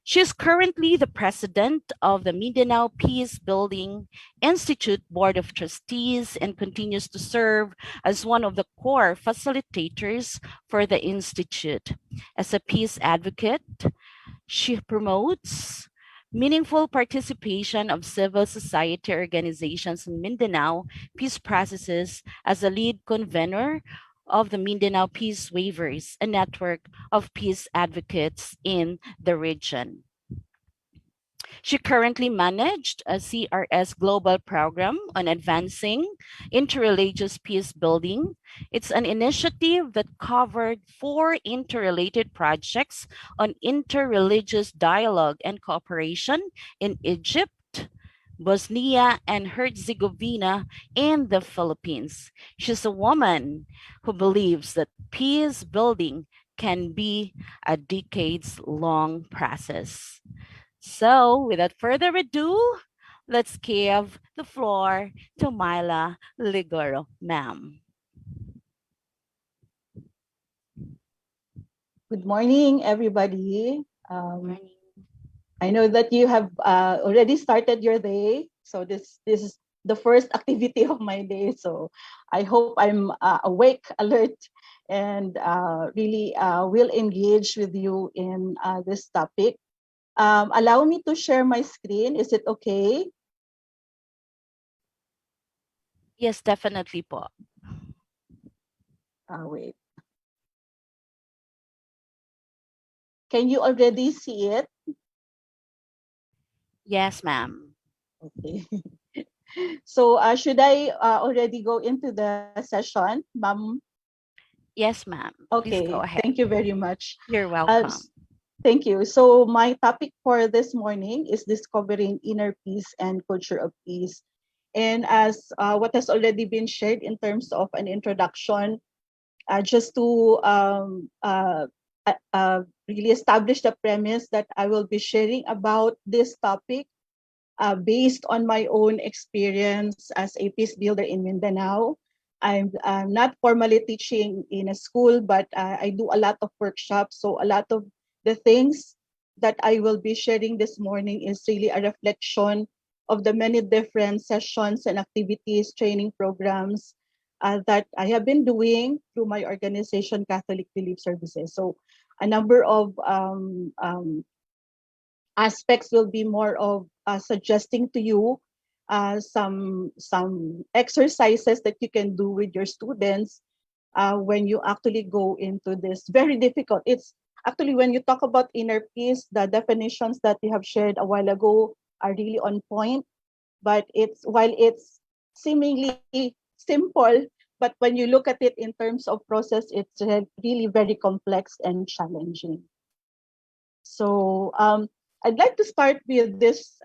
She is currently the president of the Mindanao Peace Building Institute Board of Trustees and continues to serve as one of the core facilitators for the Institute. As a peace advocate, she promotes meaningful participation of civil society organizations in Mindanao peace processes as a lead convener of the Mindanao Peace Waivers, a network of peace advocates in the region. She currently managed a CRS Global Program on advancing interreligious peace building. It's an initiative that covered 4 interrelated projects on interreligious dialogue and cooperation in Egypt, Bosnia and Herzegovina, and the Philippines. She's a woman who believes that peace building can be a decades long process. So, without further ado, let's give the floor to Myla Leguro, ma'am. Good morning, everybody. Morning. I know that you have already started your day, so this is the first activity of my day. So I hope I'm awake, alert, and really will engage with you in this topic. Allow me to share my screen. Is it okay? Yes, definitely po. Wait. Can you already see it? Yes, ma'am. Okay. So should I already go into the session, ma'am? Yes, ma'am. Please Okay, go ahead. thank you very much. You're Uh, welcome. s- Thank you. So my topic for this morning is discovering inner peace and culture of peace. And as what has already been shared in terms of an introduction, just to really establish the premise that I will be sharing about this topic based on my own experience as a peace builder in Mindanao. I'm not formally teaching in a school, but I do a lot of workshops. So a lot of the things that I will be sharing this morning is really a reflection of the many different sessions and activities, training programs that I have been doing through my organization, Catholic Relief Services. So a number of aspects will be more of suggesting to you some exercises that you can do with your students when you actually go into this very difficult. It's actually when you talk about inner peace, the definitions that you have shared a while ago are really on point. But it's while it's seemingly simple, but when you look at it in terms of process, it's really very complex and challenging. So I'd like to start with this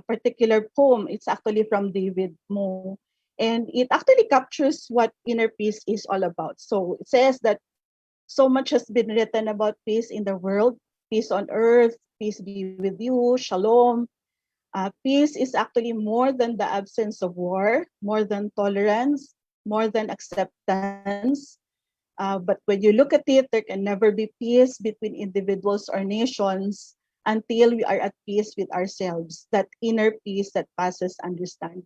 particular poem. It's actually from David Moe, and it actually captures what inner peace is all about. So it says that so much has been written about peace in the world, peace on earth, peace be with you, shalom. Peace is actually more than the absence of war, more than tolerance, more than acceptance. But when you look at it, there can never be peace between individuals or nations until we are at peace with ourselves, that inner peace that passes understanding.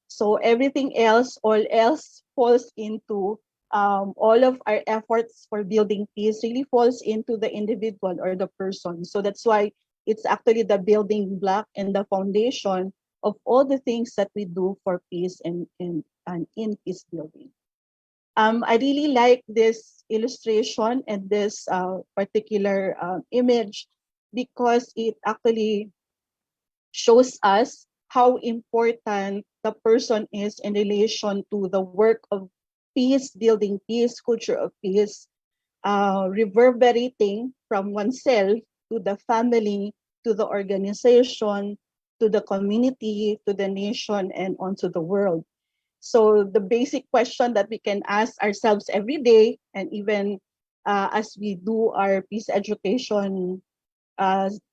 So everything else, all else falls into all of our efforts for building peace really falls into the individual or the person. So that's why it's actually the building block and the foundation of all the things that we do for peace and in peace building. I really like this illustration and this particular image because it actually shows us how important the person is in relation to the work of peace building, peace, culture of peace, reverberating from oneself to the family, to the organization, to the community, to the nation, and onto the world. So the basic question that we can ask ourselves every day, and even as we do our peace education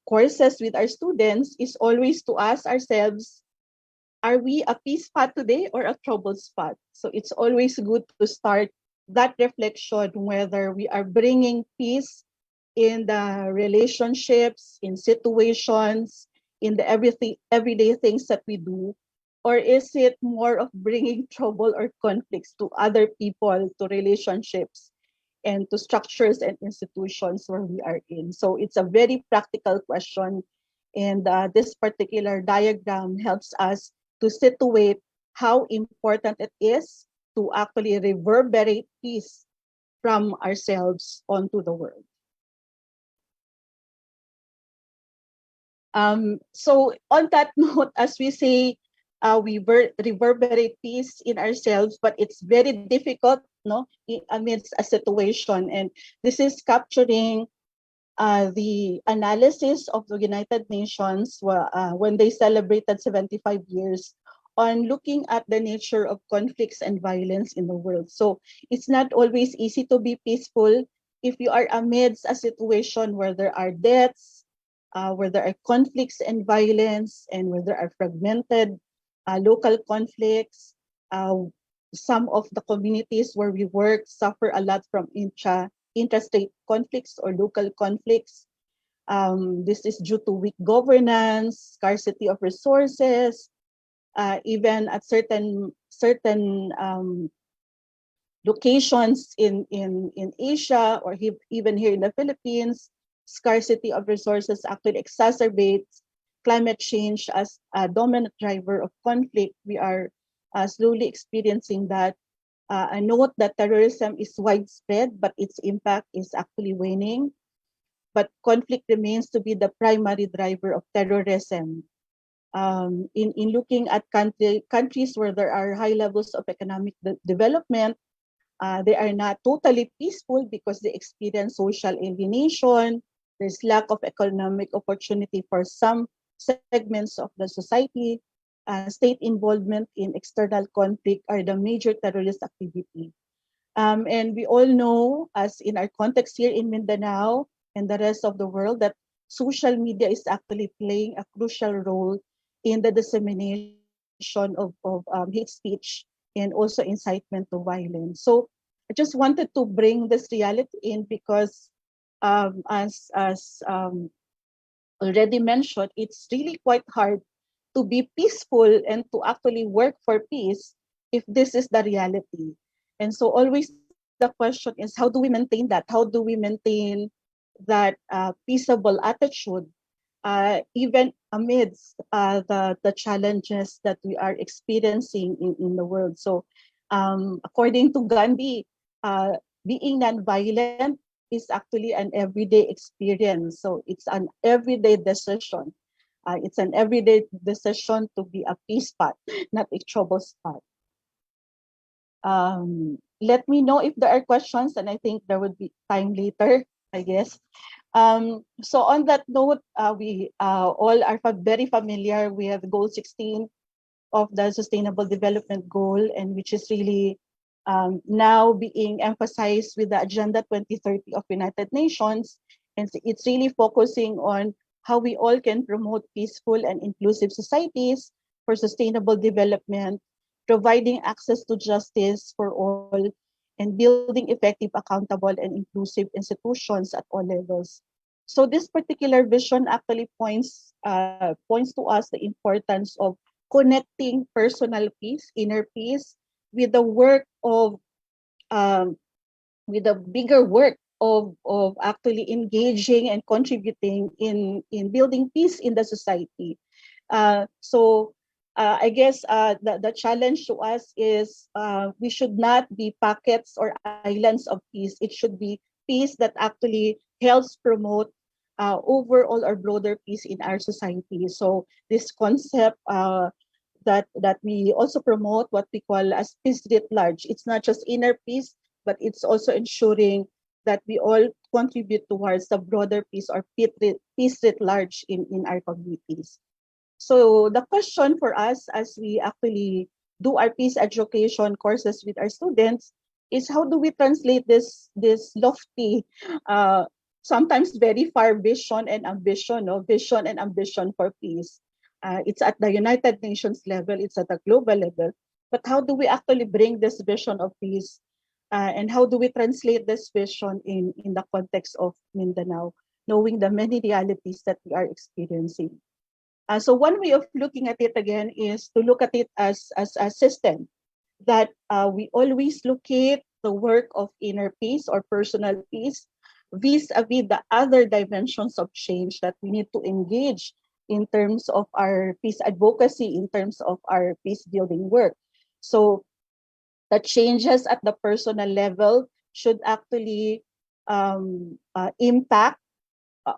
courses with our students, is always to ask ourselves, are we a peace spot today or a trouble spot? So it's always good to start that reflection whether we are bringing peace in the relationships, in situations, in the everyday things that we do, or is it more of bringing trouble or conflicts to other people, to relationships, and to structures and institutions where we are in? So it's a very practical question. And this particular diagram helps us to situate how important it is to actually reverberate peace from ourselves onto the world. So on that note, as we say, we reverberate peace in ourselves, but it's very difficult, no, amidst a situation. And this is capturing the analysis of the United Nations when they celebrated 75 years on looking at the nature of conflicts and violence in the world. So it's not always easy to be peaceful if you are amidst a situation where there are deaths, where there are conflicts and violence, and where there are fragmented local conflicts. Some of the communities where we work suffer a lot from intrastate conflicts or local conflicts. This is due to weak governance, scarcity of resources, even at certain locations in Asia or even here in the Philippines, scarcity of resources actually exacerbates climate change as a dominant driver of conflict. We are slowly experiencing that. I note that terrorism is widespread, but its impact is actually waning. But conflict remains to be the primary driver of terrorism. In looking at countries where there are high levels of economic development, they are not totally peaceful because they experience social alienation. There's lack of economic opportunity for some segments of the society. State involvement in external conflict are the major terrorist activity. And we all know, as in our context here in Mindanao and the rest of the world, that social media is actually playing a crucial role in the dissemination of hate speech and also incitement to violence. So I just wanted to bring this reality in because, as already mentioned, it's really quite hard to be peaceful and to actually work for peace if this is the reality. And so always the question is, how do we maintain that? How do we maintain that peaceable attitude even amidst the challenges that we are experiencing in the world? So according to Gandhi, being nonviolent is actually an everyday experience. So it's an everyday decision. It's an everyday decision to be a peace spot, not a trouble spot. Let me know if there are questions, and I think there would be time later, I guess. So on that note, we all are very familiar with Goal 16 of the Sustainable Development Goal, and which is really now being emphasized with the Agenda 2030 of United Nations. And it's really focusing on how we all can promote peaceful and inclusive societies for sustainable development, providing access to justice for all, and building effective, accountable, and inclusive institutions at all levels. So this particular vision actually points to us the importance of connecting personal peace, inner peace, with the work of um, with a bigger work of actually engaging and contributing in building peace in the society. So I guess the challenge to us is we should not be pockets or islands of peace. It should be peace that actually helps promote overall or broader peace in our society. So this concept that we also promote what we call as peace writ large. It's not just inner peace, but it's also ensuring that we all contribute towards the broader peace or peace writ large in our communities. So the question for us as we actually do our peace education courses with our students is how do we translate this lofty, uh, sometimes very far vision and ambition, no? Vision and ambition for peace. It's at the United Nations level, it's at the global level. But how do we actually bring this vision of peace and how do we translate this vision in the context of Mindanao, knowing the many realities that we are experiencing? So one way of looking at it again is to look at it as a system that we always locate the work of inner peace or personal peace vis-a-vis the other dimensions of change that we need to engage in terms of our peace advocacy, in terms of our peace building work. So the changes at the personal level should actually impact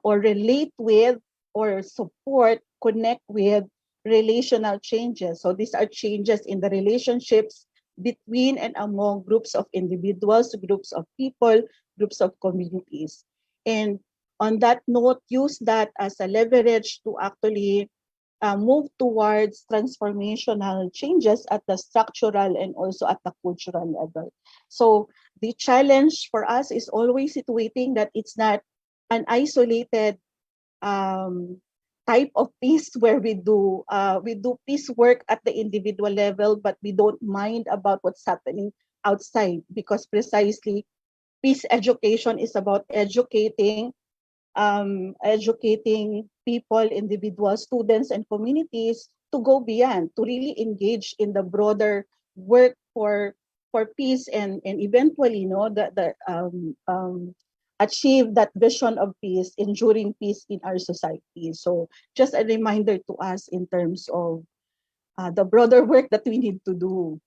or relate with or support, connect with relational changes. So these are changes in the relationships between and among groups of individuals, groups of people, groups of communities. And on that note, use that as a leverage to actually move towards transformational changes at the structural and also at the cultural level. So the challenge for us is always situating that it's not an isolated um, type of peace where we do peace work at the individual level, but we don't mind about what's happening outside because precisely peace education is about educating people, individuals, students, and communities to go beyond, to really engage in the broader work for peace and eventually, achieve that vision of peace, enduring peace in our society. So just a reminder to us in terms of the broader work that we need to do.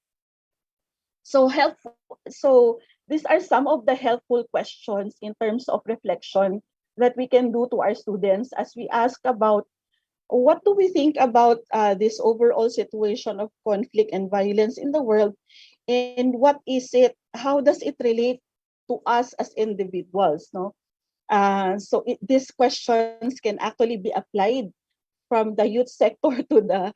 So these are some of the helpful questions in terms of reflection that we can do to our students as we ask about what do we think about this overall situation of conflict and violence in the world, and what is it? How does it relate to us as individuals? No, these questions can actually be applied from the youth sector to the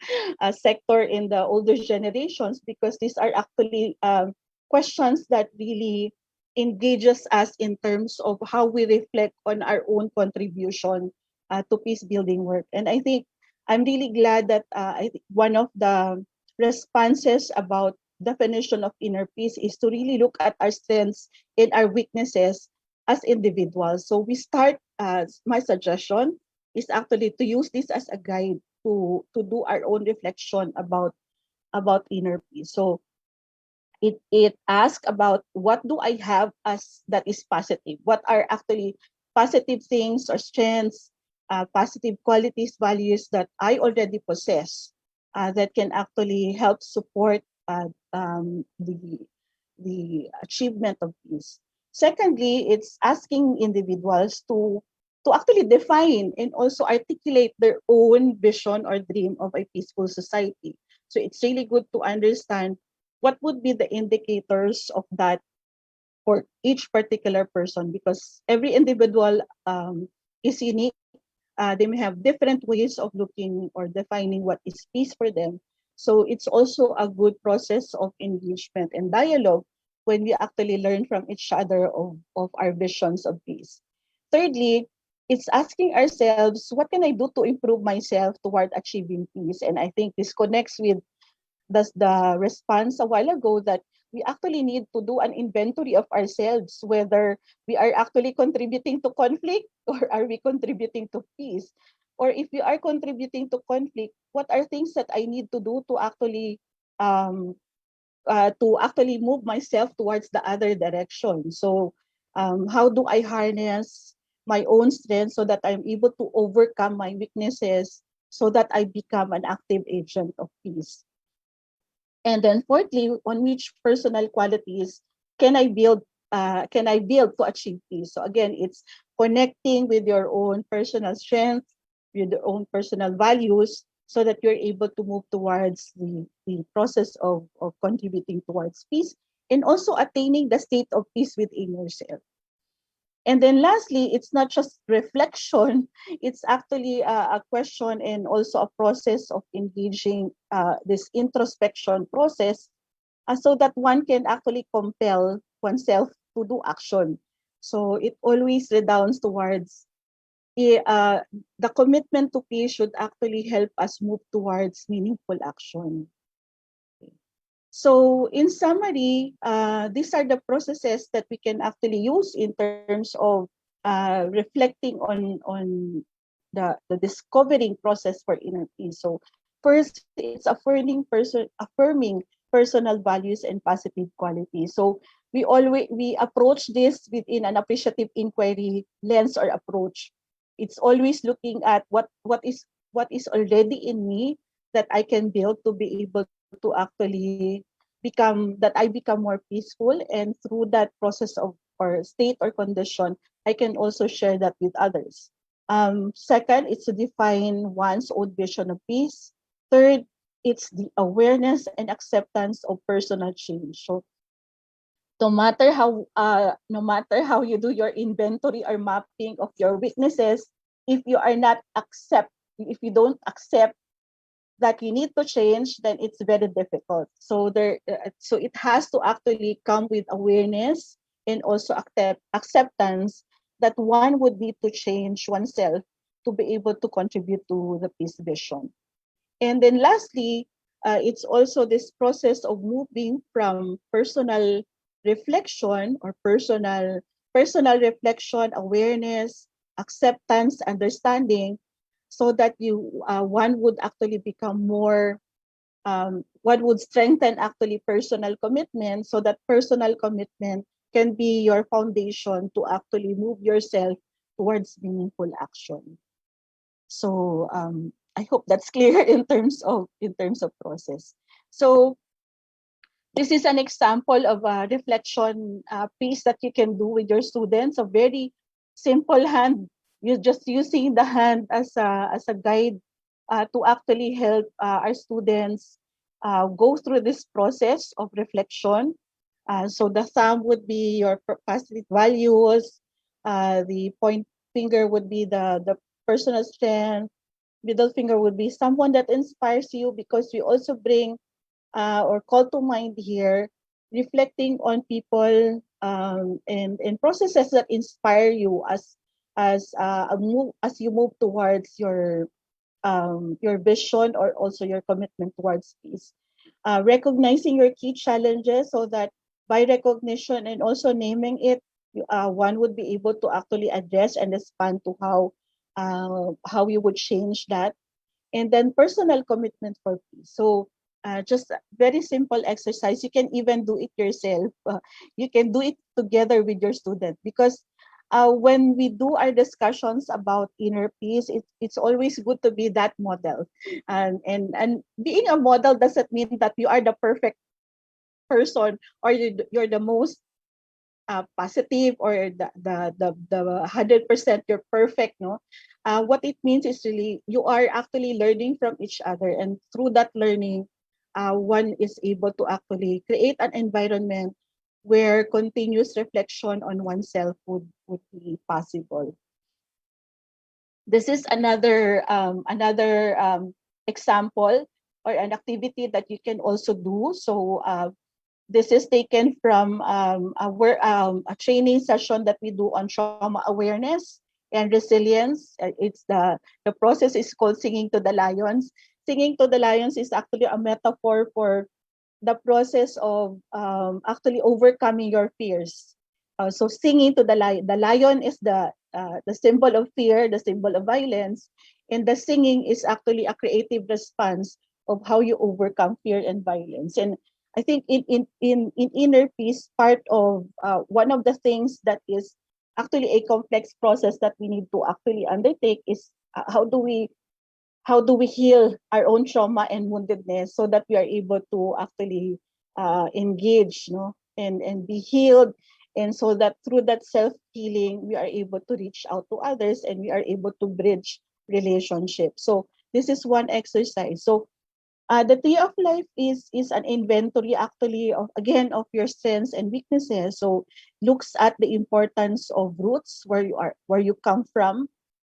sector in the older generations because these are actually questions that really engages us in terms of how we reflect on our own contribution to peace building work. And I think I'm really glad that one of the responses about definition of inner peace is to really look at our strengths and our weaknesses as individuals. So we start, my suggestion is actually to use this as a guide to do our own reflection about inner peace. So it asks about what do I have as that is positive? What are actually positive things or strengths, positive qualities, values that I already possess that can actually help support the achievement of peace. Secondly, it's asking individuals to actually define and also articulate their own vision or dream of a peaceful society. So it's really good to understand what would be the indicators of that for each particular person because every individual is unique. They may have different ways of looking or defining what is peace for them. So it's also a good process of engagement and dialogue when we actually learn from each other of our visions of peace. Thirdly, it's asking ourselves, what can I do to improve myself toward achieving peace? And I think this connects with the response a while ago that we actually need to do an inventory of ourselves, whether we are actually contributing to conflict or are we contributing to peace. Or if we are contributing to conflict, what are things that I need to do um, to actually move myself towards the other direction? So how do I harness my own strength so that I'm able to overcome my weaknesses so that I become an active agent of peace? And then fourthly, on which personal qualities can I build to achieve peace? So again, it's connecting with your own personal strength, with your own personal values, so that you're able to move towards the process of contributing towards peace and also attaining the state of peace within yourself. And then lastly, it's not just reflection, it's actually a question and also a process of engaging this introspection process, so that one can actually compel oneself to do action. So it always redounds towards the commitment to peace should actually help us move towards meaningful action. So in summary, these are the processes that we can actually use in terms of reflecting on the discovering process for inner peace. So first, it's affirming personal values and positive qualities. So we approach this within an appreciative inquiry lens or approach. It's always looking at what is already in me that I can build to be able to actually I become more peaceful, and through that process of or state or condition, I can also share that with others. Second, it's to define one's own vision of peace. Third, it's the awareness and acceptance of personal change. So no matter how you do your inventory or mapping of your weaknesses, if you are not accept if you don't accept that you need to change, then it's very difficult. So it has to actually come with awareness and also acceptance that one would need to change oneself to be able to contribute to the peace vision. And then lastly, it's also this process of moving from personal reflection, awareness, acceptance, understanding, so that one would actually become more one would strengthen actually personal commitment, so that personal commitment can be your foundation to actually move yourself towards meaningful action. So I hope that's clear in terms of process. So this is an example of a reflection piece that you can do with your students. A very simple hand. You're just using the hand as a guide to actually help our students go through this process of reflection. So the thumb would be your positive values. The point finger would be the personal strength. Middle finger would be someone that inspires you, because we also bring or call to mind here, reflecting on people and processes that inspire you as you move towards your vision or also your commitment towards peace. Recognizing your key challenges, so that by recognition and also naming it, one would be able to actually address and respond to how you would change that. And then personal commitment for peace. So just a very simple exercise. You can even do it yourself. You can do it together with your student, because when we do our discussions about inner peace, it's always good to be that model. And being a model doesn't mean that you are the perfect person, or you're the most positive, or the 100% you're perfect, no. What it means is really you are actually learning from each other, and through that learning, one is able to actually create an environment where continuous reflection on oneself would be possible. This is another example or an activity that you can also do. So this is taken from a training session that we do on trauma awareness and resilience. It's the process is called singing to the lions. Singing to the lions is actually a metaphor for the process of actually overcoming your fears. So singing to the lion. The lion is the symbol of fear, the symbol of violence, and the singing is actually a creative response of how you overcome fear and violence. And I think in inner peace, part of one of the things that is actually a complex process that we need to actually undertake is how do we heal our own trauma and woundedness so that we are able to actually engage, no, and be healed, and so that through that self healing we are able to reach out to others and we are able to bridge relationships. So this is one exercise. So the tree of life is an inventory actually of again of your strengths and weaknesses. So looks at the importance of roots, where you are, where you come from,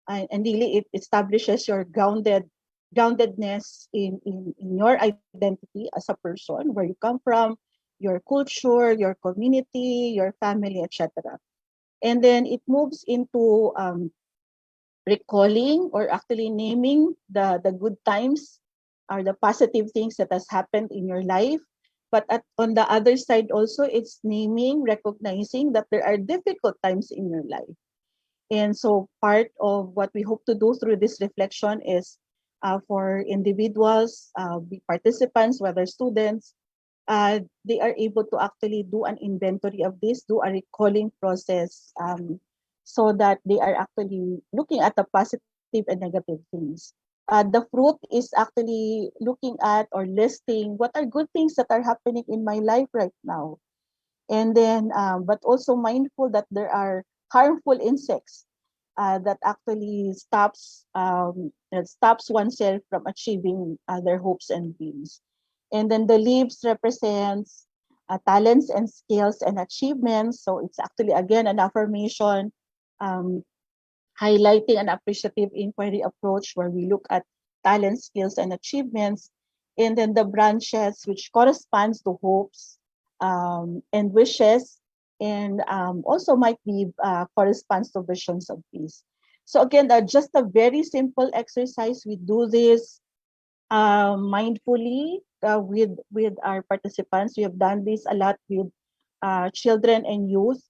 and really it establishes your groundedness in your identity as a person, where you come from, your culture, your community, your family, etc. And then it moves into recalling or actually naming the good times or the positive things that has happened in your life. But on the other side also, it's naming, recognizing that there are difficult times in your life. And so part of what we hope to do through this reflection is for individuals, participants, whether students, they are able to actually do an inventory of this, do a recalling process, so that they are actually looking at the positive and negative things. The fruit is actually looking at or listing what are good things that are happening in my life right now. And then, but also mindful that there are harmful insects that actually stops oneself from achieving their hopes and dreams. And then the leaves represents talents and skills and achievements. So it's actually again an affirmation, um, highlighting an appreciative inquiry approach where we look at talent, skills, and achievements. And then the branches, which corresponds to hopes and wishes, and also might be corresponds to visions of peace. So again, just a very simple exercise. We do this mindfully with our participants. We have done this a lot with children and youth,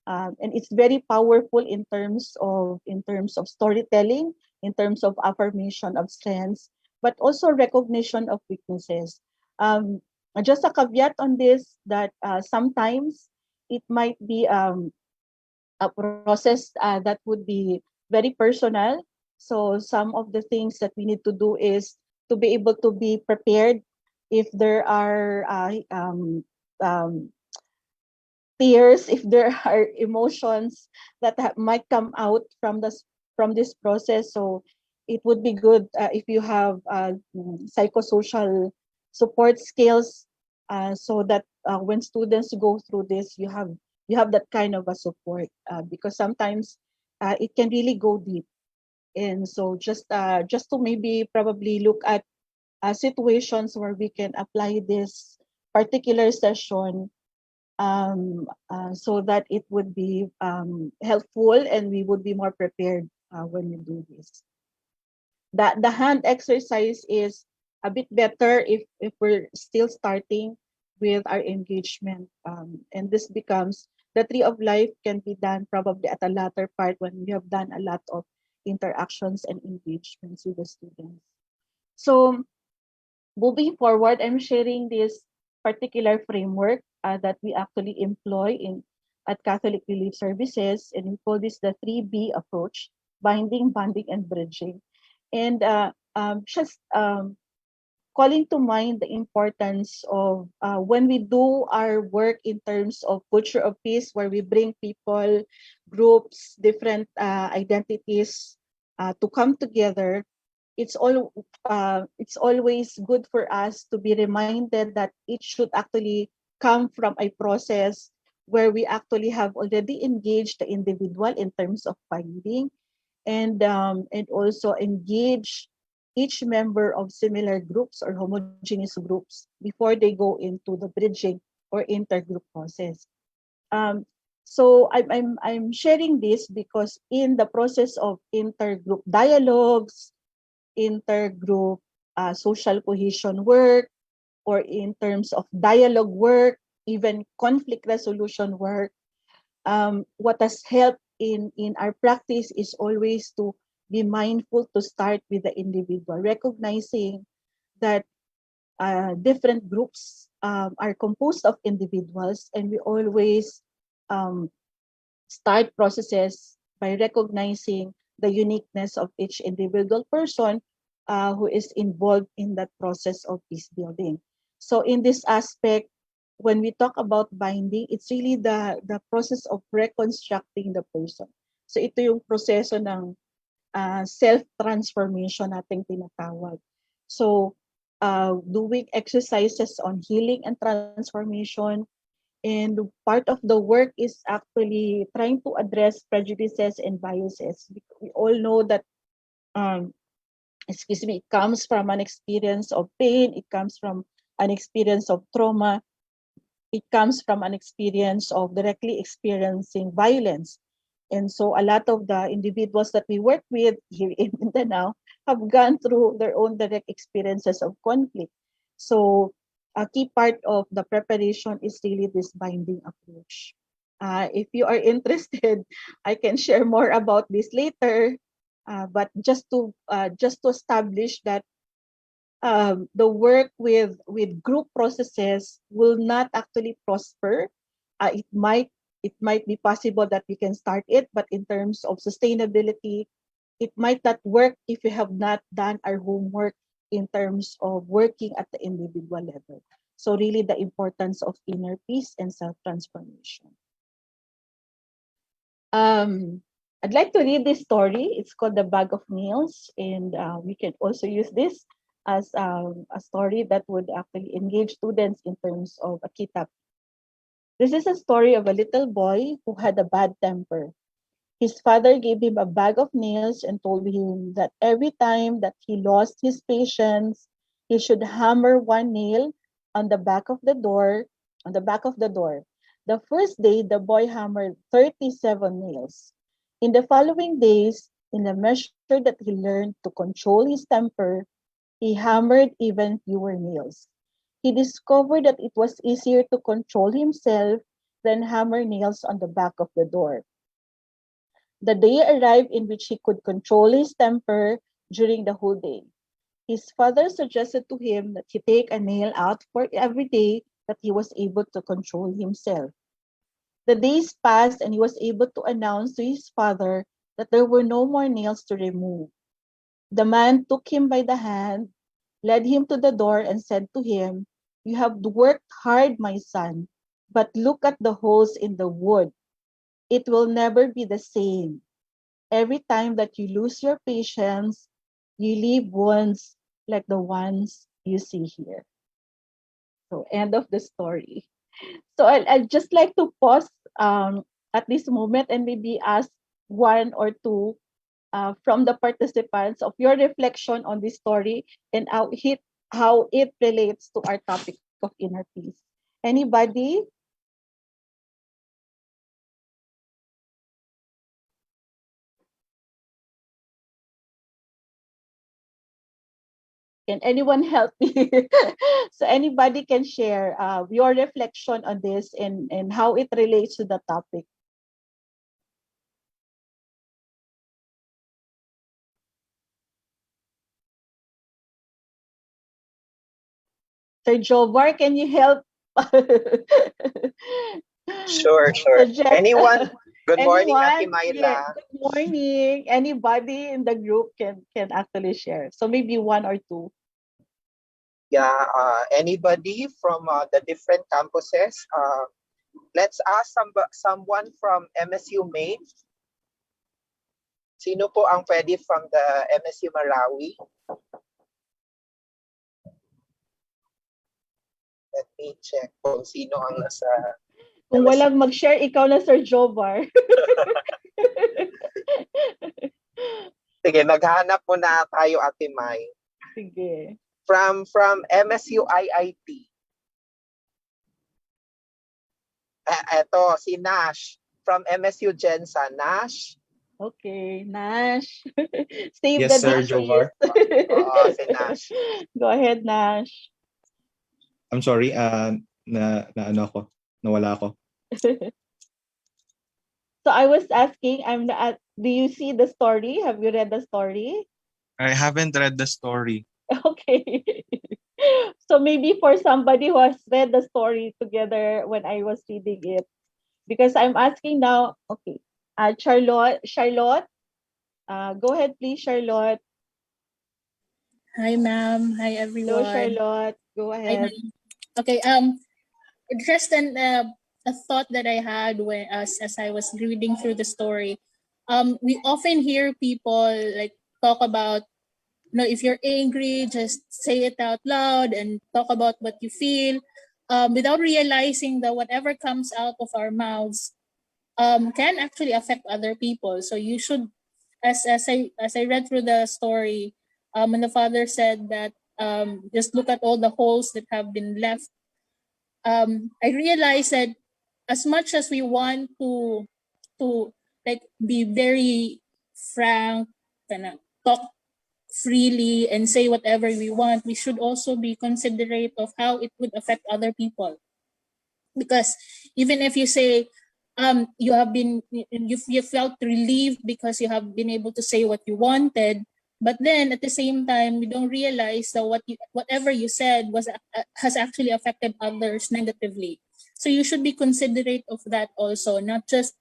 and it's very powerful in terms of storytelling, in terms of affirmation of strengths, but also recognition of weaknesses. Um, just a caveat on this that sometimes it might be a process that would be very personal. So some of the things that we need to do is to be able to be prepared if there are um, tears, if there are emotions that might come out from this process. So it would be good if you have psychosocial support skills, so that when students go through this, you have that kind of a support, because sometimes it can really go deep. And so just to maybe probably look at situations where we can apply this particular session, so that it would be helpful and we would be more prepared when we do this. The hand exercise is a bit better if we're still starting with our engagement, and this becomes the tree of life can be done probably at a latter part when we have done a lot of interactions and engagements with the students. So moving forward, I'm sharing this particular framework that we actually employ in at Catholic Relief Services, and we call this the 3B approach: binding, bonding, and bridging. And just calling to mind the importance of when we do our work in terms of culture of peace, where we bring people, groups, different identities to come together. It's always good for us to be reminded that it should actually come from a process where we actually have already engaged the individual in terms of finding, and also engage each member of similar groups or homogeneous groups before they go into the bridging or intergroup process. Um, so I'm sharing this because in the process of intergroup dialogues, intergroup social cohesion work, or in terms of dialogue work, even conflict resolution work. What has helped in our practice is always to be mindful to start with the individual, recognizing that different groups are composed of individuals, and we always um, start processes by recognizing the uniqueness of each individual person who is involved in that process of peace building. So in this aspect, when we talk about binding, it's really the process of reconstructing the person. So ito yung proseso ng self-transformation nating tinatawag. So doing exercises on healing and transformation. And part of the work is actually trying to address prejudices and biases. We all know that, it comes from an experience of pain, it comes from an experience of trauma, it comes from an experience of directly experiencing violence. And so a lot of the individuals that we work with here in Mindanao have gone through their own direct experiences of conflict. So a key part of the preparation is really this binding approach. If you are interested, I can share more about this later. But just to establish that the work with group processes will not actually prosper. It might be possible that we can start it, but in terms of sustainability, it might not work if we have not done our homework in terms of working at the individual level. So really the importance of inner peace and self-transformation. I'd like to read this story. It's called The Bag of Nails, and we can also use this as a story that would actually engage students in terms of a key topic. This is a story of a little boy who had a bad temper. His father gave him a bag of nails and told him that every time that he lost his patience, he should hammer one nail on the back of the door, on the back of the door. The first day, the boy hammered 37 nails. In the following days, in the measure that he learned to control his temper, he hammered even fewer nails. He discovered that it was easier to control himself than hammer nails on the back of the door. The day arrived in which he could control his temper during the whole day. His father suggested to him that he take a nail out for every day that he was able to control himself. The days passed and he was able to announce to his father that there were no more nails to remove. The man took him by the hand, led him to the door, and said to him, "You have worked hard, my son, but look at the holes in the wood. It will never be the same. Every time that you lose your patience, you leave wounds like the ones you see here." So, end of the story. So, I'd just like to pause at this moment and maybe ask one or two from the participants of your reflection on this story and how it relates to our topic of inner peace. Anybody? Can anyone help me? So anybody can share your reflection on this and how it relates to the topic. Sir Jovar, can you help? Sure, sure. Suggest Anyone? Good morning, Ate anyone? Yeah. Myla. Good morning. Anybody in the group can actually share. So maybe one or two. Yeah, anybody from the different campuses? Let's ask someone from MSU Maine. Sino po ang pwede from the MSU Marawi? Let me check kung sino ang nasa Kung MSU. walang mag-share, ikaw na, Sir Jovar. Sige, maghanap muna tayo, Ate May. Sige. From MSU IIT. Eto, si Nash. From MSU Gensa. Nash? Okay, Nash. Save Yes, the sir, date, please. Jovar. Oo, si Nash. Go ahead, Nash. I'm sorry, na ano ako, nawala ako. So I was asking, do you see the story? Have you read the story? I haven't read the story. Okay. So maybe for somebody who has read the story together when I was reading it, because I'm asking now, okay, Charlotte, go ahead, please, Charlotte. Hi, ma'am. Hi, Hello, everyone. Charlotte. Go Hi, ahead. ma'am. Okay. Just a thought that I had when as I was reading through the story. We often hear people like talk about, if you're angry, just say it out loud and talk about what you feel, without realizing that whatever comes out of our mouths can actually affect other people. So you should, as I read through the story, and the father said that just look at all the holes that have been left. I realized that as much as we want to like be very frank, kind of talk freely and say whatever we want, we should also be considerate of how it would affect other people. Because even if you say you have been you felt relieved because you have been able to say what you wanted, but then at the same time you don't realize that whatever you said has actually affected others negatively. So you should be considerate of that also, not just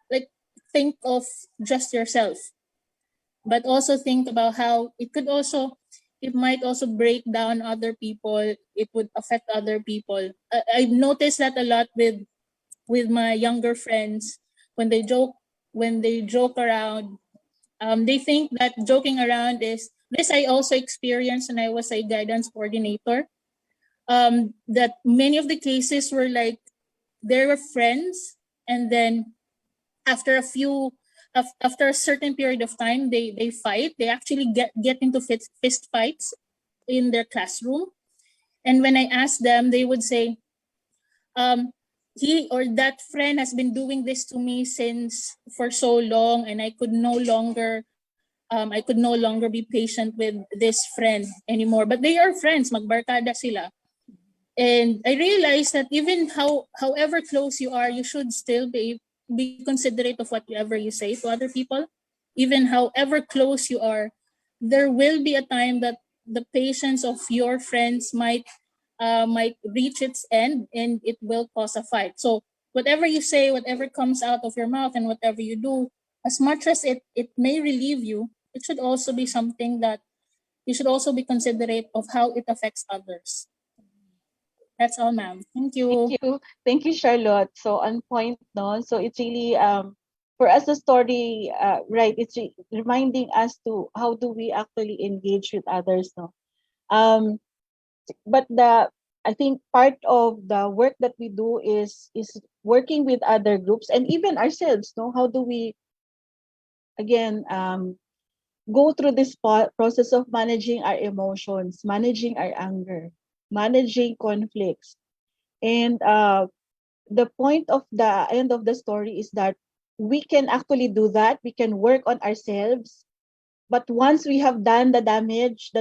like think of just yourself, but also think about how it might also break down other people. It would affect other people. I've noticed that a lot with my younger friends. When they joke around, they think that joking around is this. I also experienced when I was a guidance coordinator, that many of the cases were like they were friends, and then after after a certain period of time, they fight. They actually get into fist fights in their classroom. And when I asked them, they would say, um he or that friend has been doing this to me since for so long, and I could no longer be patient with this friend anymore. But they are friends, magbarkada sila. And I realized that even however close you are, you should still be considerate of whatever you say to other people. Even however close you are, there will be a time that the patience of your friends might reach its end, and it will cause a fight. So whatever you say, whatever comes out of your mouth, and whatever you do, as much as it may relieve you, it should also be something that you should also be considerate of how it affects others. That's all, ma'am. Thank Thank you. you. Thank you, Charlotte. So on point, no? So it's really for us the story, right? It's reminding us to how do we actually engage with others, no? Um, but I think part of the work that we do is working with other groups and even ourselves, no? How do we again go through this process of managing our emotions, managing our anger, managing conflicts, and the point of the end of the story is that we can actually do that. We can work on ourselves. But once we have done the damage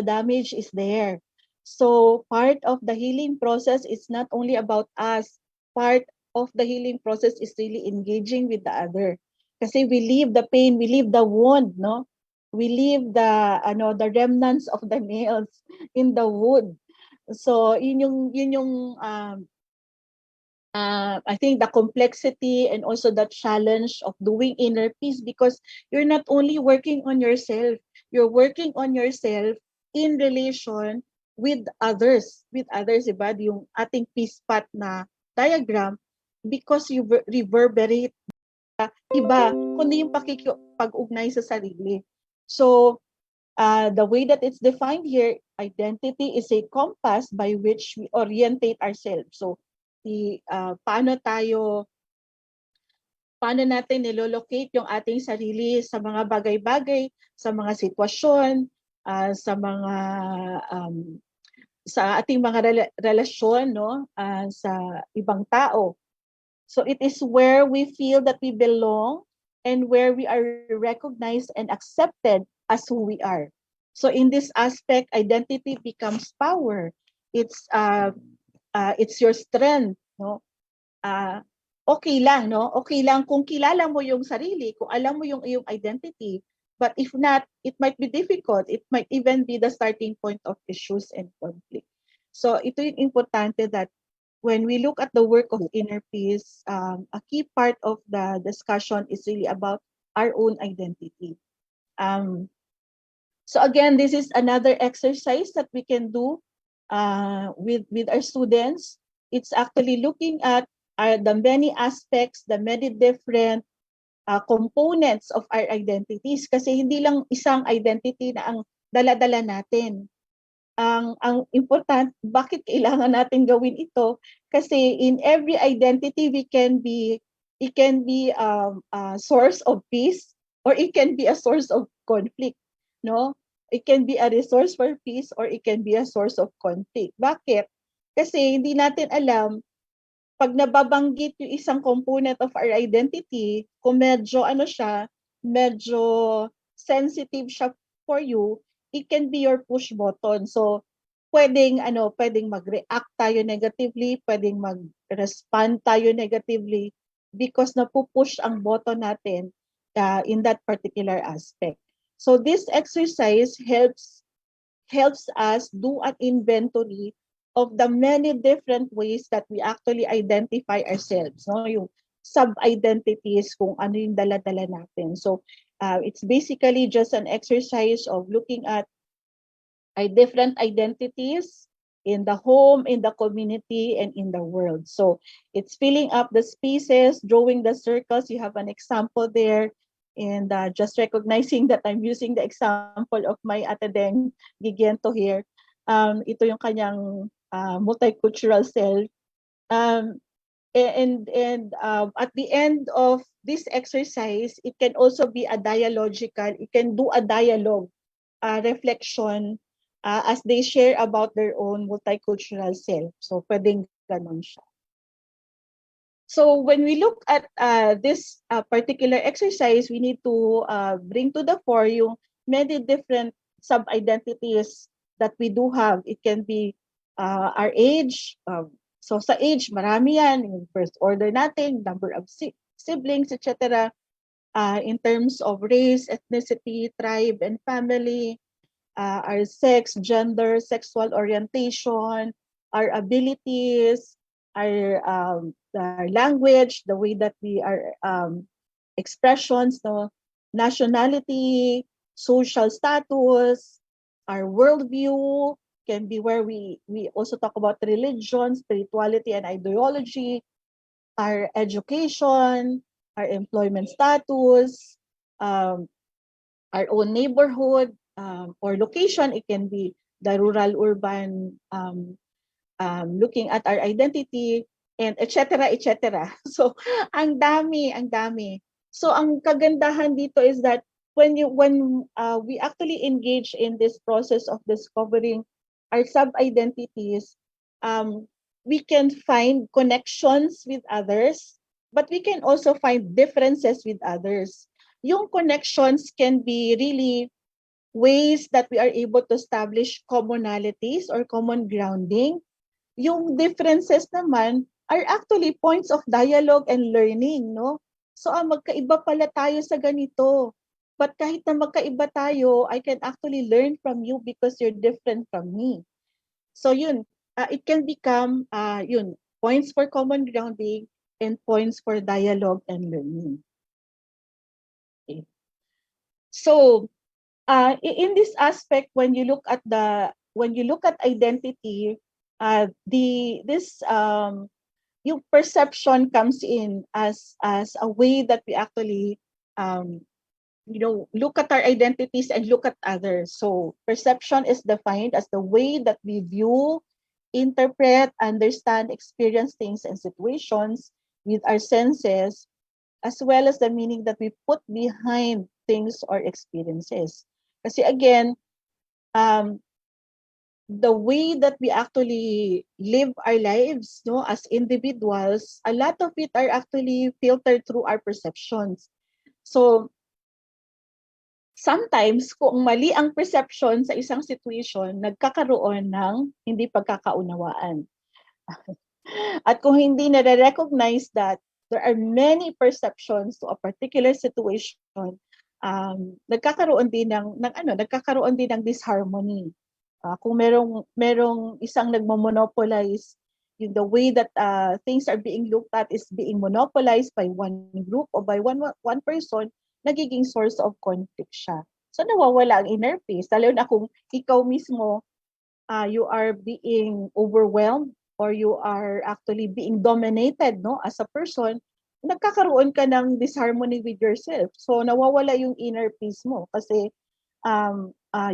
is there. So part of the healing process is not only about us. Part of the healing process is really engaging with the other. Kasi we leave the pain, we leave the wound, no? We leave the remnants of the nails in the wood. So I think the complexity and also the challenge of doing inner peace, because you're not only working on yourself, you're working on yourself in relation with others, diba? Yung ating peace path na diagram, because you reverberate iba, kundi yung pag-ugnay sa sarili. So, the way that it's defined here, identity is a compass by which we orientate ourselves. So, paano natin nilolocate yung ating sarili sa mga bagay-bagay, sa mga sitwasyon, sa mga sa ating mga relasyon, no, sa ibang tao. So it is where we feel that we belong and where we are recognized and accepted as who we are. So in this aspect, identity becomes power. it's your strength, no? Okay lang, no? Okay lang kung kilala mo yung sarili, kung alam mo yung iyong identity. But if not, it might be difficult. It might even be the starting point of issues and conflict. So ito yung importante that when we look at the work of inner peace, a key part of the discussion is really about our own identity. So again, this is another exercise that we can do with our students. It's actually looking at the many aspects, the many different components of our identities. Kasi hindi lang isang identity na ang dala-dala natin. Ang important, bakit kailangan natin gawin ito? Kasi in every identity, it can be a source of peace or it can be a source of conflict. No? It can be a resource for peace or it can be a source of conflict. Bakit? Kasi hindi natin alam pag nababanggit yung isang component of our identity, kung medyo medyo sensitive siya for you, it can be your push button. So pwedeng mag-react tayo negatively, pwedeng mag-respond tayo negatively because napupush ang button natin in that particular aspect. So this exercise helps us do an inventory of the many different ways that we actually identify ourselves, no? Yung sub-identities, kung ano yung dala-dala natin. So it's basically just an exercise of looking at our different identities in the home, in the community, and in the world. So it's filling up the spaces, drawing the circles. You have an example there. And just recognizing that I'm using the example of my Ate Deng Gigiento here. Ito yung kanyang multicultural self. And at the end of this exercise, it can also be a dialogical, it can do a dialogue, reflection, as they share about their own multicultural self. So pwedeng ganon siya. So when we look at this particular exercise, we need to bring to the fore yung many different sub-identities that we do have. It can be our age. So sa age, marami yan. Yung first order natin, number of siblings, etc. In terms of race, ethnicity, tribe, and family, our sex, gender, sexual orientation, our abilities, our language, the way that we are expressions, no, nationality, social status, our worldview can be where we also talk about religion, spirituality, and ideology, our education, our employment status, our own neighborhood or location. It can be the rural, urban, looking at our identity, and etc. etc. So ang dami. So ang kagandahan dito is that when we actually engage in this process of discovering our sub-identities, we can find connections with others, but we can also find differences with others. Yung connections can be really ways that we are able to establish commonalities or common grounding. Yung differences naman are actually points of dialogue and learning, no? So, magkaiba pala tayo sa ganito. But kahit na magkaiba tayo, I can actually learn from you because you're different from me. So, yun, it can become, points for common grounding and points for dialogue and learning. Okay. So, in this aspect, when you look at identity, yung perception comes in as a way that we actually look at our identities and look at others. So perception is defined as the way that we view, interpret, understand, experience things and situations with our senses, as well as the meaning that we put behind things or experiences. Kasi again, the way that we actually live our lives, no, as individuals, a lot of it are actually filtered through our perceptions. So sometimes kung mali ang perception sa isang situation, nagkakaroon ng hindi pagkakaunawaan. At kung hindi nare-recognize that there are many perceptions to a particular situation, nagkakaroon din ng disharmony. Kung merong isang nagmo-monopolize, the way that things are being looked at is being monopolized by one group or by one person, nagiging source of conflict siya. So nawawala ang inner peace, lalo na kung ikaw mismo you are being overwhelmed or you are actually being dominated, no, as a person, nagkakaroon ka ng disharmony with yourself. So nawawala yung inner peace mo kasi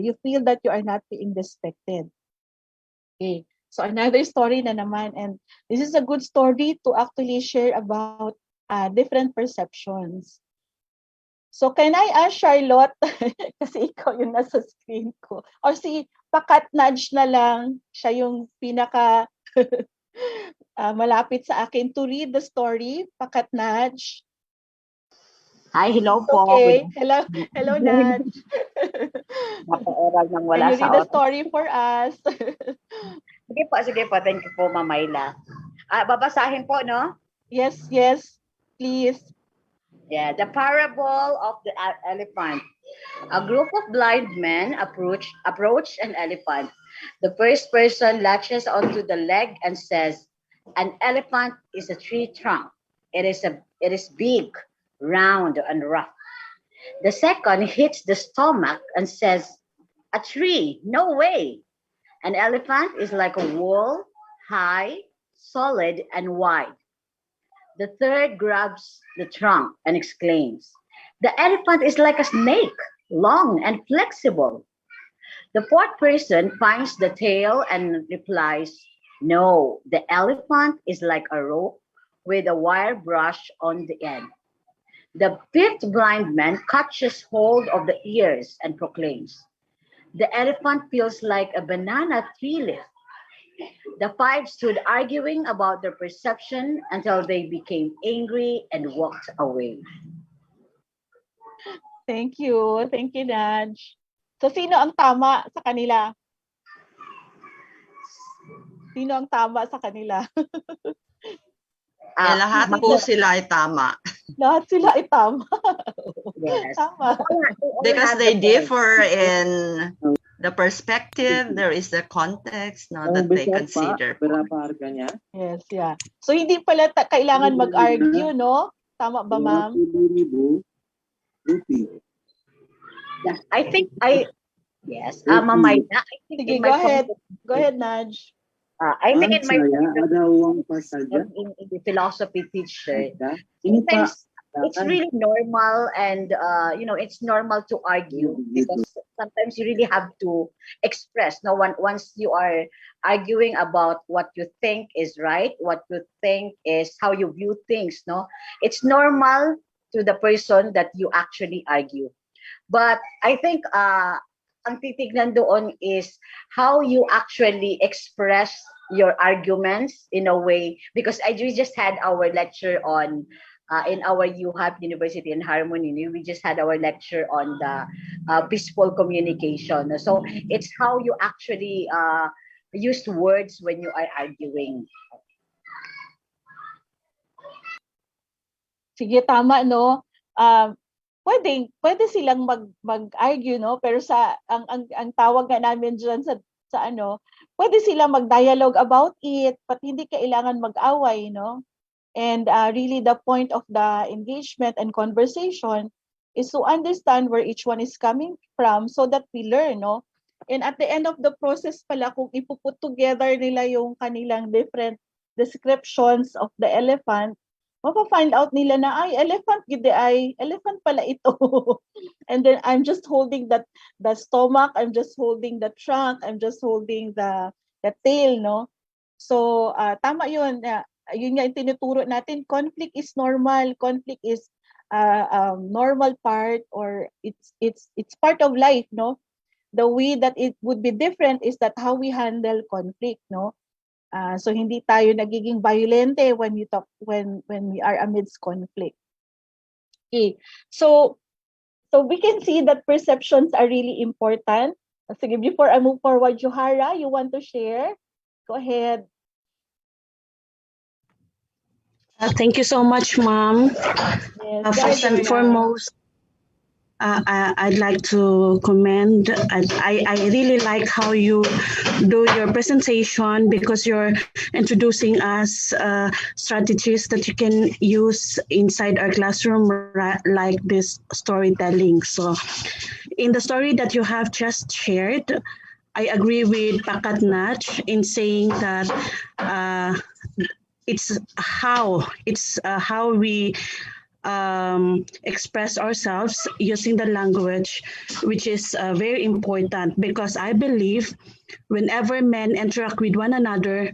you feel that you are not being respected. Okay. So another story na naman, and this is a good story to actually share about different perceptions. So can I ask Charlotte, kasi ikaw yung nasa screen ko, or si Pakat Nudge na lang, siya yung pinaka malapit sa akin to read the story. Pakat Nudge. Hi, hello po. Okay, hello Nudge. Napa-oral nang Can wala you sa read the oras. story for us? Sige po. Thank you po, Ma'am Myla. Babasahin po, no? Yes, please. Yeah, the parable of the elephant. A group of blind men approach an elephant. The first person latches onto the leg and says, "An elephant is a tree trunk. It is big, round, and rough." The second hits the stomach and says, "A tree, no way. An elephant is like a wall, high, solid, and wide." The third grabs the trunk and exclaims, "The elephant is like a snake, long and flexible." The fourth person finds the tail and replies, "No, the elephant is like a rope with a wire brush on the end." The fifth blind man catches hold of the ears and proclaims, "The elephant feels like a banana tree leaf." The five stood arguing about their perception until they became angry and walked away. Thank you, Nudge. So sino ang tama sa kanila? Sino ang tama sa kanila? lahat po sila ay tama. Lahat sila ay tama. Yes. Tama. Because they differ in the perspective, there is the context that they consider. Yes, yeah. So hindi pala kailangan mag-argue, no? Tama ba, ma'am? I think Ma'am Myla, I think Sige, go ahead. Go ahead, Nudge. I think in my in the philosophy teacher, sometimes it's really normal, and it's normal to argue because sometimes you really have to express. No one once you are arguing about what you think is right, what you think is how you view things. No, it's normal to the person that you actually argue. But I think ang titignan doon is how you actually express your arguments in a way, because we just had our lecture on in our UHAP University in Harmony. We just had our lecture on the peaceful communication. So it's how you actually use words when you are arguing. Sige, tama, no? Pwede silang mag-argue, no? Pero ang tawag nga namin diyan sa pwede silang mag-dialogue about it, but hindi kailangan mag-away, no? And really the point of the engagement and conversation is to understand where each one is coming from so that we learn, no? And at the end of the process pala, kung ipuput together nila yung kanilang different descriptions of the elephant, mapa-find out nila na elephant pala ito. And then I'm just holding the stomach, I'm just holding the trunk, I'm just holding the tail, no? So tama yun. Yun nga yung tinuturo natin, conflict is normal, conflict is normal part, or it's part of life, no? The way that it would be different is that how we handle conflict, no? So hindi tayo nagiging violente when we are amidst conflict. Okay. So So we can see that perceptions are really important. Sige, before I move forward, Johara, you want to share? Go ahead. Thank you so much, Mom. Yes, go First ahead, and Johara. foremost, I'd like to commend. I really like how you do your presentation because you're introducing us strategies that you can use inside our classroom, like this storytelling. So, in the story that you have just shared, I agree with Pakat Nach in saying that it's how we express ourselves using the language, which is very important because I believe whenever men interact with one another,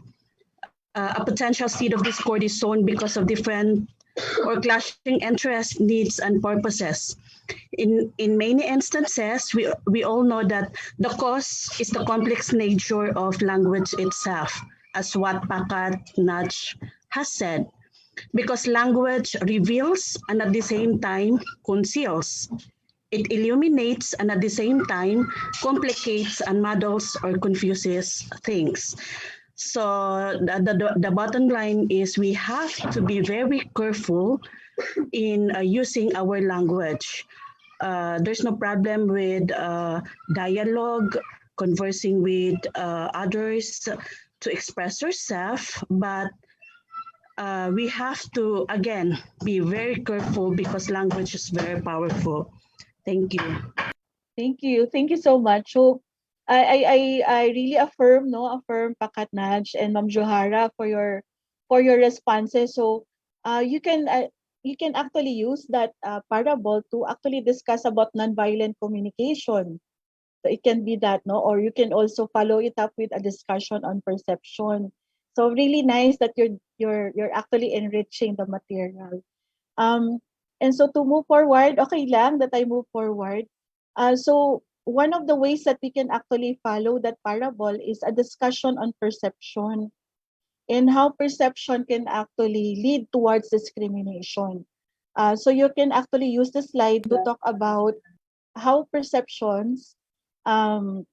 a potential seed of discord is sown because of different or clashing interests, needs, and purposes. In many instances, we all know that the cause is the complex nature of language itself, as what Pakat Nach has said, because language reveals and at the same time conceals. It illuminates and at the same time complicates and muddles or confuses things. So the bottom line is we have to be very careful in using our language. There's no problem with dialogue, conversing with others to express yourself, but we have to, again, be very careful because language is very powerful. Thank you. Thank you. Thank you so much. So I really affirm Pakat Naj and Ma'am Johara for your responses. So you can actually use that parable to actually discuss about nonviolent communication. So it can be that, no, or you can also follow it up with a discussion on perception. So really nice that you're actually enriching the material. Um, and so to move forward, okay lang that I move forward. So one of the ways that we can actually follow that parable is a discussion on perception and how perception can actually lead towards discrimination. So you can actually use the slide to talk about how perceptions, um,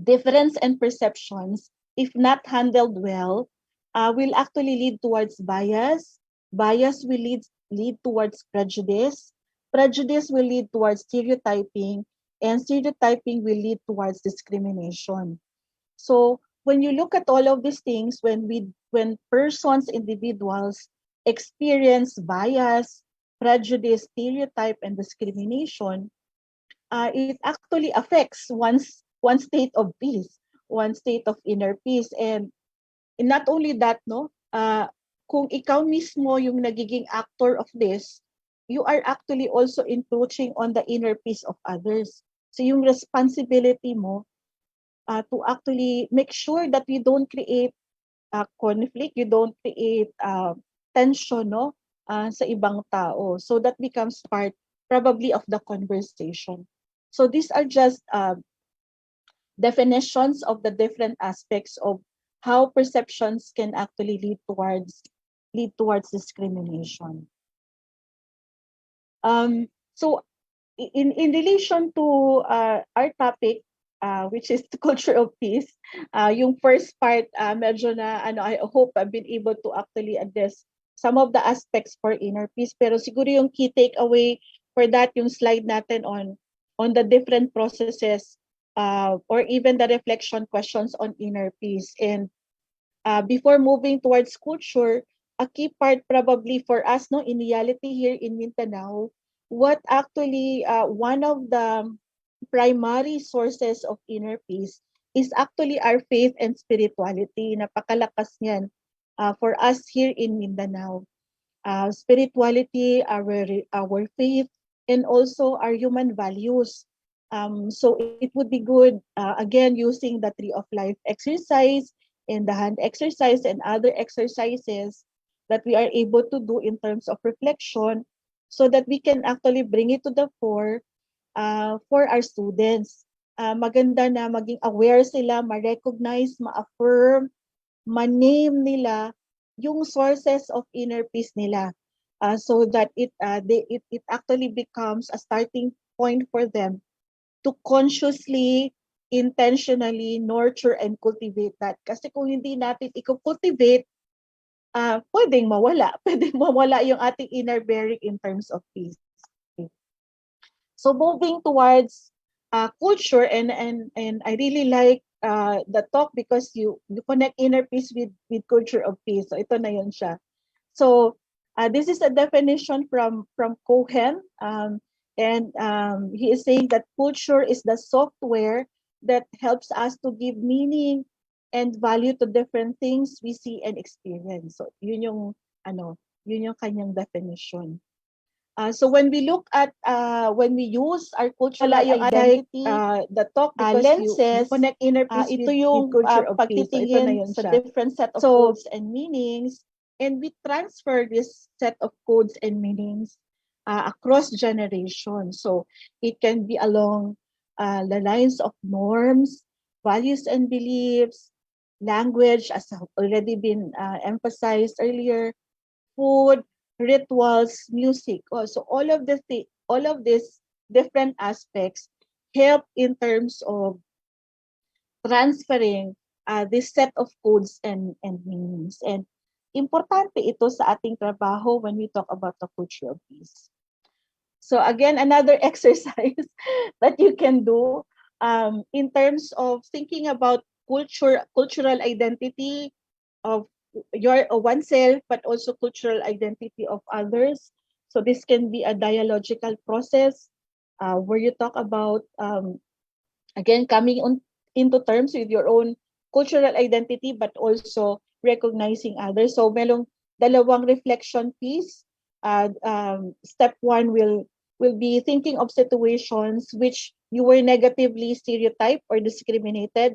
difference and perceptions, if not handled well, will actually lead towards bias. Bias will lead towards prejudice. Prejudice will lead towards stereotyping, and stereotyping will lead towards discrimination. So when you look at all of these things, when persons, individuals experience bias, prejudice, stereotype, and discrimination, it actually affects one's state of peace, one state of inner peace. And not only that, no, kung ikaw mismo yung nagiging actor of this, you are actually also encroaching on the inner peace of others. So yung responsibility mo to actually make sure that you don't create conflict, you don't create tension, no, sa ibang tao. So that becomes part probably of the conversation. So these are just definitions of the different aspects of how perceptions can actually lead towards discrimination. So in relation to our topic, which is the culture of peace, yung first part, medyo na, I hope I've been able to actually address some of the aspects for inner peace. Pero siguro yung key takeaway for that, yung slide natin on the different processes or even the reflection questions on inner peace. And before moving towards culture, a key part probably for us, no, in reality here in Mindanao, what actually one of the primary sources of inner peace is actually our faith and spirituality. Napakalakas niyan for us here in Mindanao. Spirituality, our faith, and also our human values. So it would be good, again, using the Tree of Life exercise and the hand exercise and other exercises that we are able to do in terms of reflection so that we can actually bring it to the fore for our students. Maganda na maging aware sila, ma-recognize, ma-affirm, ma-name nila yung sources of inner peace nila, so that it actually becomes a starting point for them to consciously, intentionally nurture and cultivate that. Kasi kung hindi natin i-cultivate, pwedeng mawala. Pwedeng mawala yung ating inner bearing in terms of peace. So moving towards culture, and I really like the talk because you connect inner peace with culture of peace. So ito na yun siya. So this is a definition from Cohen, and he is saying that culture is the software that helps us to give meaning and value to different things we see and experience. So yun yung kanyang definition. So when we look at when we use our cultural identity, the talk because lenses, you connect inner peace ito yung culture of peace. So ito na yun sa different set of codes and meanings, and we transfer this set of codes and meanings across generations. So it can be along the lines of norms, values and beliefs, language, as already been emphasized earlier, food, rituals, music. So all of these different aspects help in terms of transferring this set of codes and meanings. And importante ito sa ating trabaho when we talk about the culture of peace. So again, another exercise that you can do in terms of thinking about cultural identity of your oneself, but also cultural identity of others. So this can be a dialogical process where you talk about again coming into terms with your own cultural identity, but also recognizing others. So merong dalawang reflection piece. Step one will be thinking of situations which you were negatively stereotyped or discriminated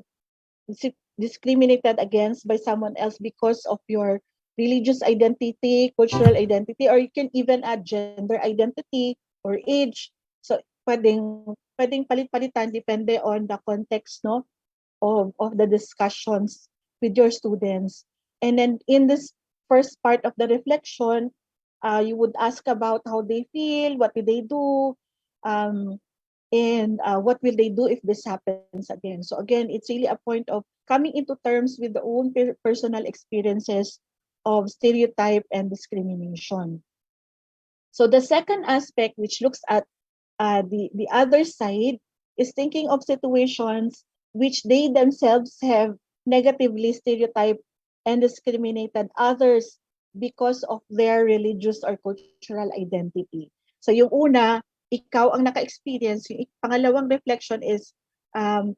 against by someone else because of your religious identity, cultural identity, or you can even add gender identity or age. So pwedeng palit-palitan depende on the context, no, of the discussions with your students. And then in this first part of the reflection, you would ask about how they feel, what do they do, and what will they do if this happens again. So again, it's really a point of coming into terms with the own personal experiences of stereotype and discrimination. So the second aspect, which looks at the other side, is thinking of situations which they themselves have negatively stereotyped and discriminated others because of their religious or cultural identity. So yung una, ikaw ang naka-experience. Yung pangalawang reflection is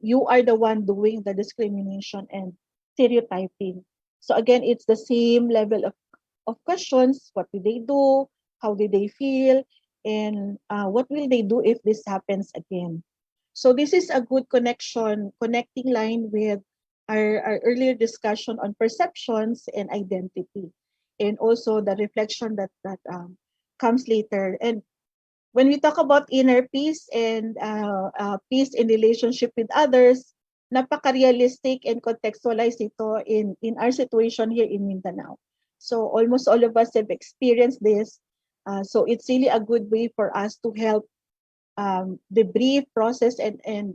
you are the one doing the discrimination and stereotyping. So again, it's the same level of questions. What do they do? How do they feel? And what will they do if this happens again? So this is a good connecting line with our earlier discussion on perceptions and identity, and also the reflection that comes later. And when we talk about inner peace and peace in relationship with others, napaka-realistic and contextualized ito in our situation here in Mindanao. So almost all of us have experienced this. So it's really a good way for us to help debrief, process, and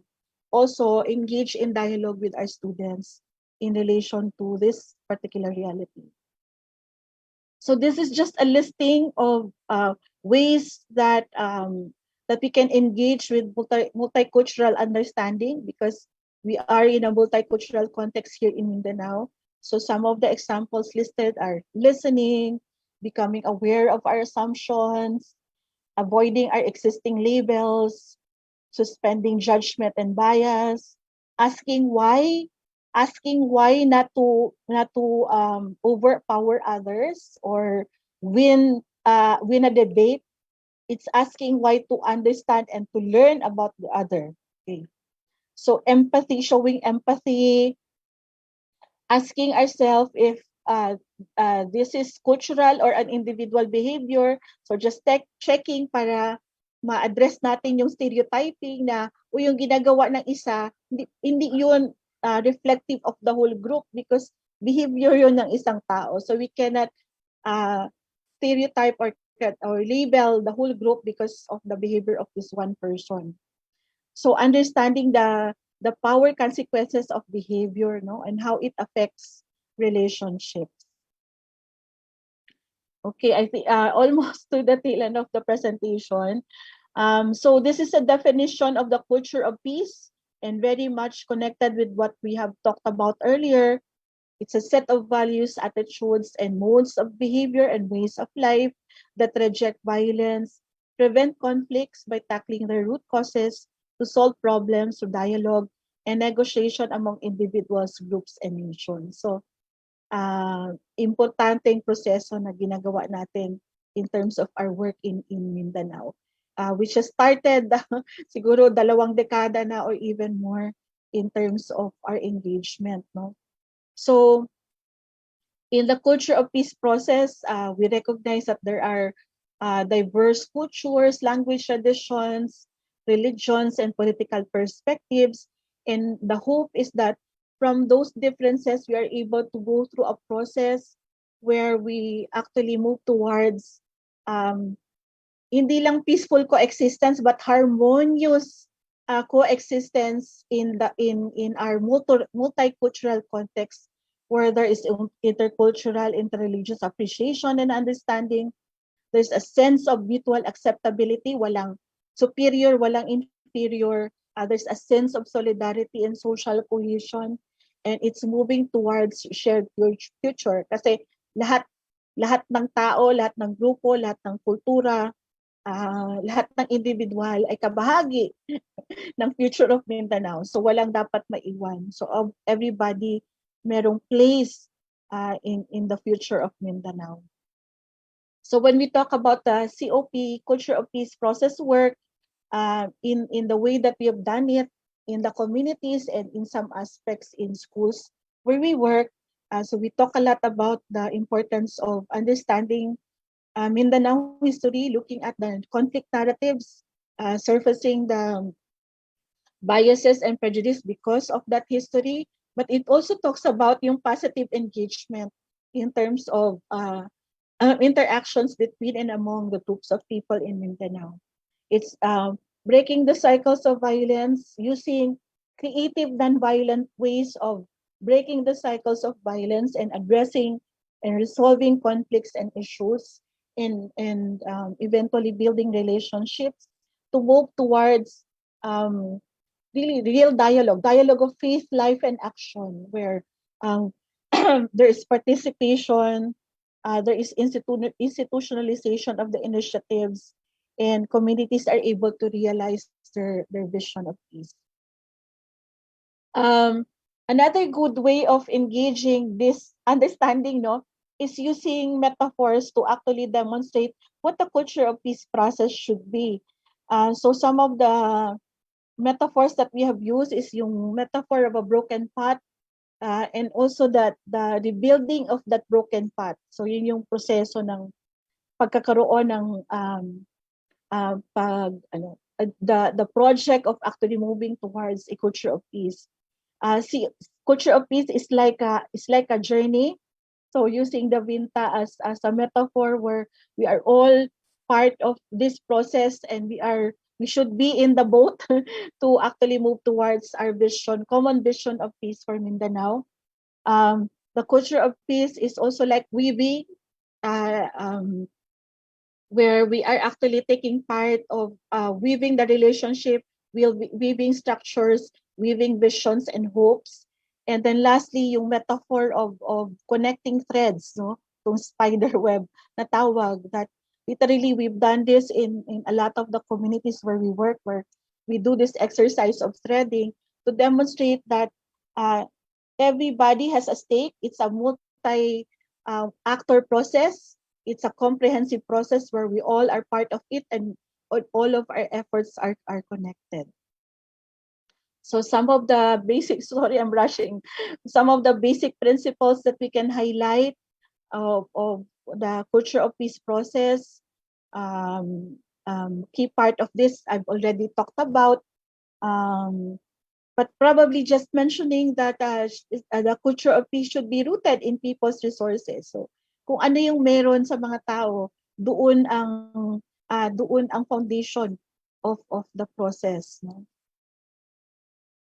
also engage in dialogue with our students in relation to this particular reality. So this is just a listing of ways that we can engage with multicultural understanding, because we are in a multicultural context here in Mindanao. So some of the examples listed are listening, becoming aware of our assumptions, avoiding our existing labels, suspending judgment and bias, asking why not to overpower others or win a debate. It's asking why to understand and to learn about the other. Okay. So empathy, showing empathy, asking ourselves if this is cultural or an individual behavior. So just checking para ma-address natin yung stereotyping na yung ginagawa ng isa, hindi yun reflective of the whole group, because behavior yun ng isang tao. So we cannot stereotype or or label the whole group because of the behavior of this one person. So understanding the power consequences of behavior, no, and how it affects relationships. Okay, I think almost to the tail end of the presentation. So this is a definition of the culture of peace and very much connected with what we have talked about earlier. It's a set of values, attitudes, and modes of behavior and ways of life that reject violence, prevent conflicts by tackling their root causes, to solve problems through dialogue and negotiation among individuals, groups, and nations. So, importanteng proseso na ginagawa natin in terms of our work in Mindanao, which has started siguro 2 dekada na or even more in terms of our engagement, no? So, in the culture of peace process, we recognize that there are diverse cultures, language traditions, religions, and political perspectives. And the hope is that from those differences, we are able to go through a process where we actually move towards hindi lang peaceful coexistence but harmonious coexistence in our multicultural context where there is intercultural, interreligious appreciation and understanding. There's a sense of mutual acceptability, walang superior, walang inferior. There's a sense of solidarity and social cohesion, and it's moving towards shared future. Kasi lahat ng tao, lahat ng grupo, lahat ng kultura, lahat ng individual ay kabahagi ng future of Mindanao. So walang dapat maiwan. So everybody merong place in the future of Mindanao. So when we talk about the COP, culture of peace process work, in the way that we have done it in the communities and in some aspects in schools where we work, so we talk a lot about the importance of understanding Mindanao history, looking at the conflict narratives, surfacing the biases and prejudice because of that history. But it also talks about yung positive engagement in terms of interactions between and among the groups of people in Mindanao. It's breaking the cycles of violence, using creative non-violent ways of breaking the cycles of violence and addressing and resolving conflicts and issues, and eventually building relationships to move towards really real dialogue of faith, life, and action, where there is participation, there is institutionalization of the initiatives, and communities are able to realize their vision of peace. Another good way of engaging this understanding, no, is using metaphors to actually demonstrate what the culture of peace process should be. So some of the metaphors that we have used is yung metaphor of a broken pot, and also that the rebuilding of that broken pot. So yun yung proseso ng pagkakaroon ng the project of actually moving towards a culture of peace. See, culture of peace is like a journey. So using the Vinta as a metaphor where we are all part of this process, and we should be in the boat to actually move towards our vision, common vision of peace for Mindanao. The culture of peace is also like weaving, where we are actually taking part of weaving the relationship, weaving structures, weaving visions and hopes. And then lastly, yung metaphor of connecting threads, no? Yung spider web na tawag, that literally we've done this in a lot of the communities where we work, where we do this exercise of threading to demonstrate that everybody has a stake. It's a multi-actor process. It's a comprehensive process where we all are part of it, and all of our efforts are connected. So some of the basic, sorry, I'm rushing. Some of the basic principles that we can highlight of the culture of peace process. Key part of this I've already talked about. But probably just mentioning that the culture of peace should be rooted in people's resources. So kung ano yung meron sa mga tao, doon ang foundation of the process, no?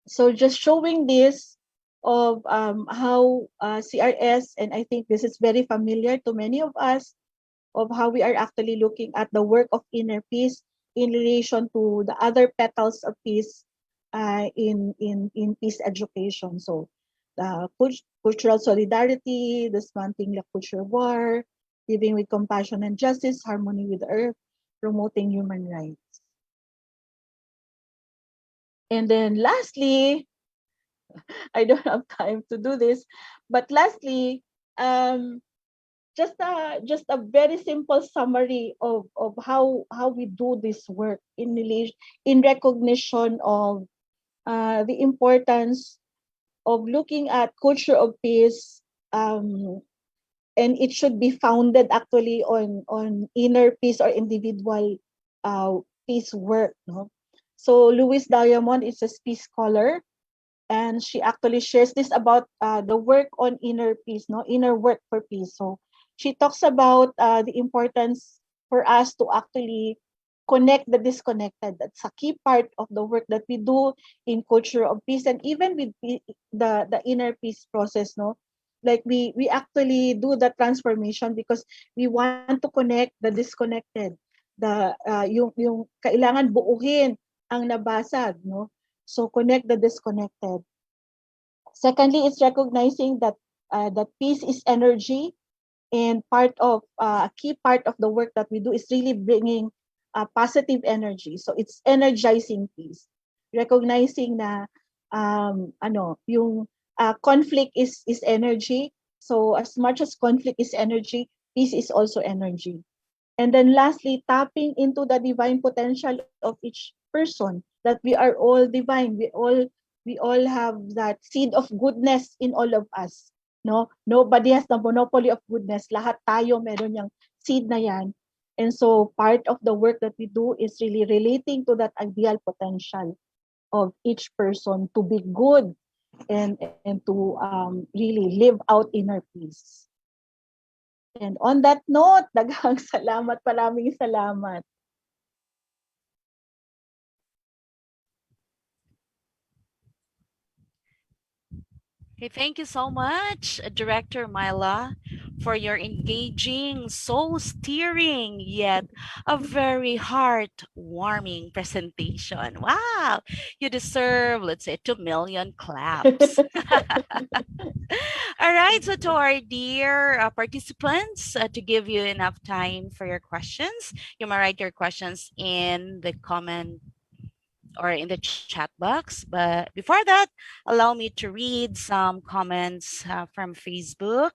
So just showing this of how CRS, and I think this is very familiar to many of us, of how we are actually looking at the work of inner peace in relation to the other petals of peace in peace education. So the cultural solidarity, dismantling the culture war, living with compassion and justice, harmony with the earth, promoting human rights. And then lastly, I don't have time to do this, but lastly, just a very simple summary of how we do this work in recognition of the importance of looking at culture of peace, and it should be founded actually on inner peace or individual peace work, no? So Louise Diamond is a peace scholar, and she actually shares this about the work on inner peace, no, inner work for peace. So she talks about the importance for us to actually connect the disconnected. That's a key part of the work that we do in culture of peace, and even with the inner peace process, no. Like we actually do the transformation because we want to connect the disconnected. Yung kailangan buuhin ang nabasag, no. So connect the disconnected. Secondly, it's recognizing that peace is energy, and a key part of the work that we do is really bringing positive energy. So it's energizing peace, recognizing na yung conflict is energy. So as much as conflict is energy, peace is also energy. And then lastly, tapping into the divine potential of each person, that we are all divine. We all have that seed of goodness in all of us. No? Nobody has the monopoly of goodness. Lahat tayo meron yung seed na yan. And so part of the work that we do is really relating to that ideal potential of each person to be good and to really live out inner peace. And on that note, daghang salamat, maraming salamat. Okay, thank you so much, Director Myla, for your engaging, soul steering, yet a very heartwarming presentation. Wow, you deserve, let's say, 2 million claps. All right, so to our dear participants, to give you enough time for your questions, you may write your questions in the comment or in the chat box. But before that, allow me to read some comments from Facebook.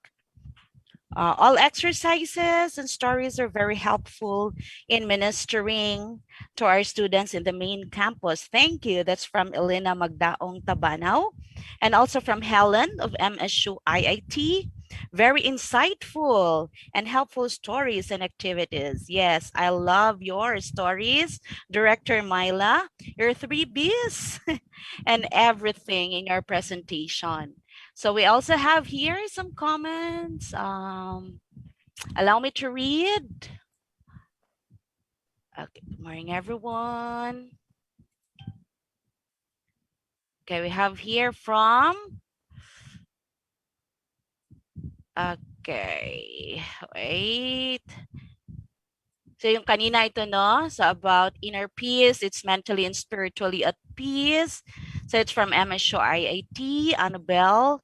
All exercises and stories are very helpful in ministering to our students in the main campus. Thank you. That's from Elena Magdaong Tabanao, and also from Helen of MSU IIT. Very insightful and helpful stories and activities. Yes, I love your stories, Director Myla. Your 3 Bs and everything in your presentation. So we also have here some comments. Allow me to read. Okay, good morning, everyone. Okay, we have here from, okay, wait. So yung kanina ito, no? So about inner peace, it's mentally and spiritually at peace. So it's from MSU IIT, Annabelle.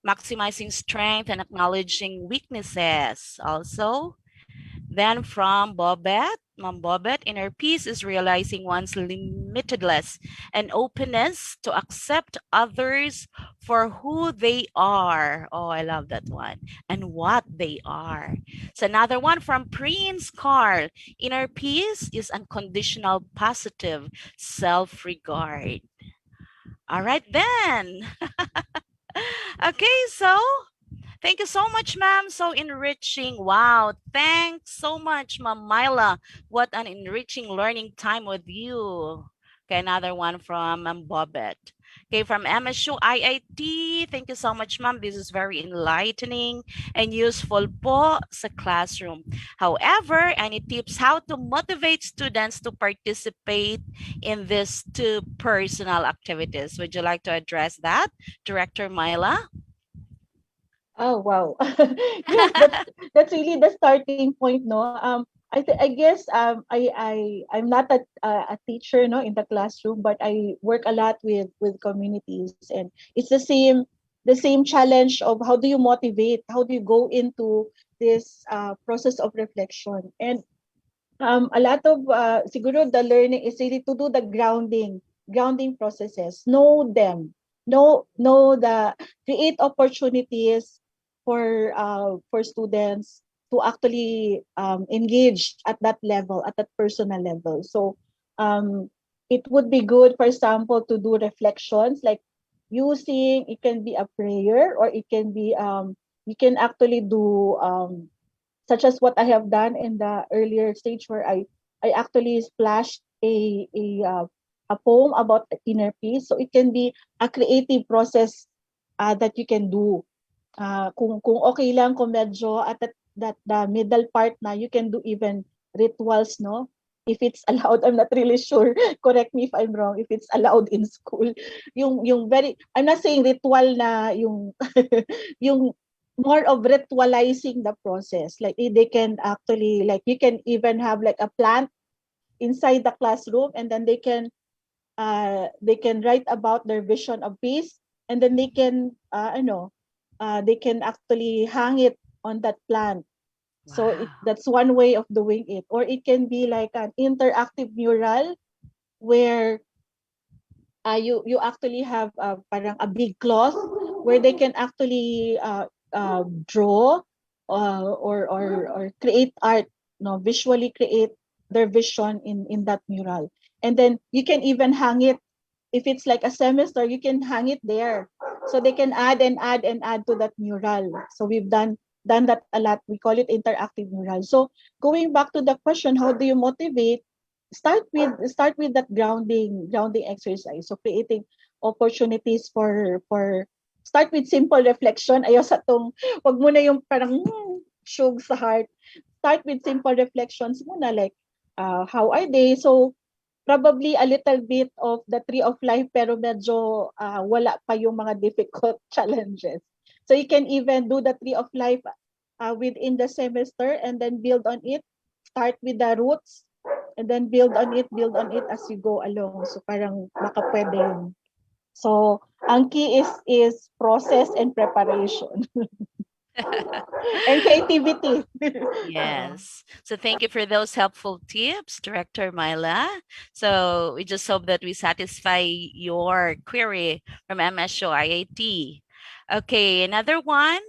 Maximizing strength and acknowledging weaknesses. Also, then from Bobette, Mom Bobette, inner peace is realizing one's limitedness and openness to accept others for who they are. Oh, I love that one. And what they are. So another one from Prince Carl, inner peace is unconditional positive self-regard. All right then. Okay, so thank you so much, ma'am. So enriching. Wow. Thanks so much, Ma'am Myla. What an enriching learning time with you. Okay, another one from Ma'am Bobette. Okay, from MSU IIT, thank you so much, ma'am. This is very enlightening and useful po sa classroom. However, any tips how to motivate students to participate in these two personal activities? Would you like to address that, Director Myla? Oh wow. Yes, that's really the starting point, no. I guess I'm not a teacher, no, in the classroom, but I work a lot with communities, and it's the same challenge of how do you motivate, how do you go into this process of reflection. And a lot of siguro the learning is really to do the grounding processes, know them, know the create opportunities for students to actually engage at that level, at that personal level. So um it would be good, for example, to do reflections, like using, it can be a prayer, or it can be you can actually do such as what I have done in the earlier stage, where I actually splashed a poem about the inner peace. So it can be a creative process that you can do. Kung okay lang, kung medyo at that the middle part na, you can do even rituals, no? If it's allowed, I'm not really sure. Correct me if I'm wrong. If it's allowed in school, yung very, I'm not saying ritual na yung yung more of ritualizing the process. Like they can actually, like you can even have like a plant inside the classroom, and then they can write about their vision of peace, and then they can actually hang it on that plant. So Wow. that's one way of doing it. Or it can be like an interactive mural, where you actually have parang a big cloth where they can actually draw or create art, no, visually create their vision in that mural. And then you can even hang it. If it's like a semester, you can hang it there, so they can add and add and add to that mural. So we've done that a lot. We call it interactive mural. So going back to the question, how do you motivate? Start with that grounding exercise. So creating opportunities for start with simple reflection. Ayaw sa tong wag mo na yung parang shug sa heart. Start with simple reflections muna, like how are they? So probably a little bit of the tree of life, pero medyo wala pa yung mga difficult challenges. So you can even do the tree of life within the semester, and then build on it. Start with the roots, and then build on it as you go along. So parang baka pwede yun. So ang key is process and preparation and creativity. Yes. So thank you for those helpful tips, Director Myla. So we just hope that we satisfy your query from MSO IAT. Okay, another one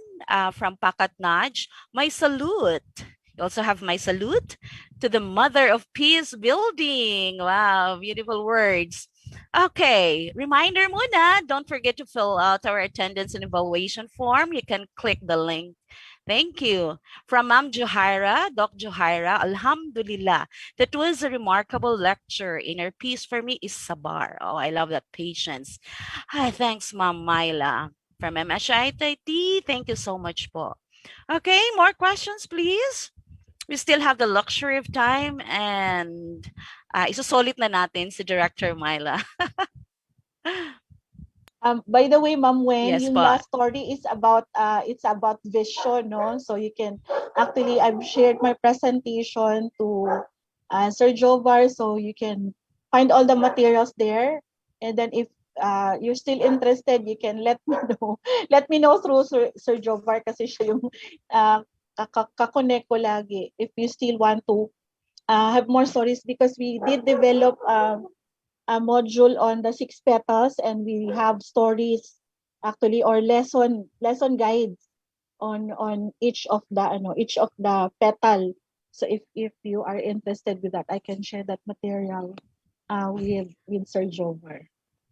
from Pakat Naj. My salute. You also have my salute to the Mother of Peace building. Wow, beautiful words. Okay, reminder muna, don't forget to fill out our attendance and evaluation form. You can click the link. Thank you. From Ma'am Juhaira, Doc Juhaira, Alhamdulillah. That was a remarkable lecture. Inner peace for me is sabar. Oh, I love that patience. Hi, thanks, Ma'am Myla. From MSITT, thank you so much po. Okay, more questions, please. We still have the luxury of time and isusulit na natin si Director Myla. By the way, Ma'am Wen, Yes yung po. last story is about it's about vision, no? So you can actually, I've shared my presentation to Sir Jovar, so you can find all the materials there. And then if you're still interested, you can let me know. Let me know through Sir Jovar, kasi siya yung kakonect ko lagi. If you still want to have more stories, because we did develop a module on the six petals, and we have stories actually, or lesson guides on each of the petal. So if you are interested with that, I can share that material with Sir Jover.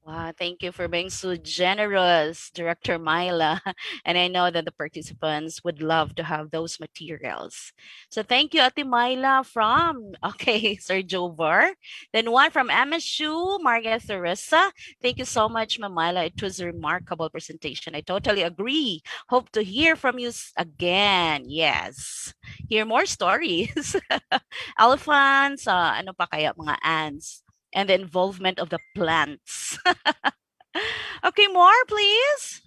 Wow, thank you for being so generous, Director Myla. And I know that the participants would love to have those materials. So thank you, Ate Myla from, okay, Sir Jovar. Then one from MSU, Maria Theresa. Thank you so much, Ma'am Myla. It was a remarkable presentation. I totally agree. Hope to hear from you again. Yes. Hear more stories. Elephants, ano pa kaya, mga ants and the involvement of the plants. Okay, more, please.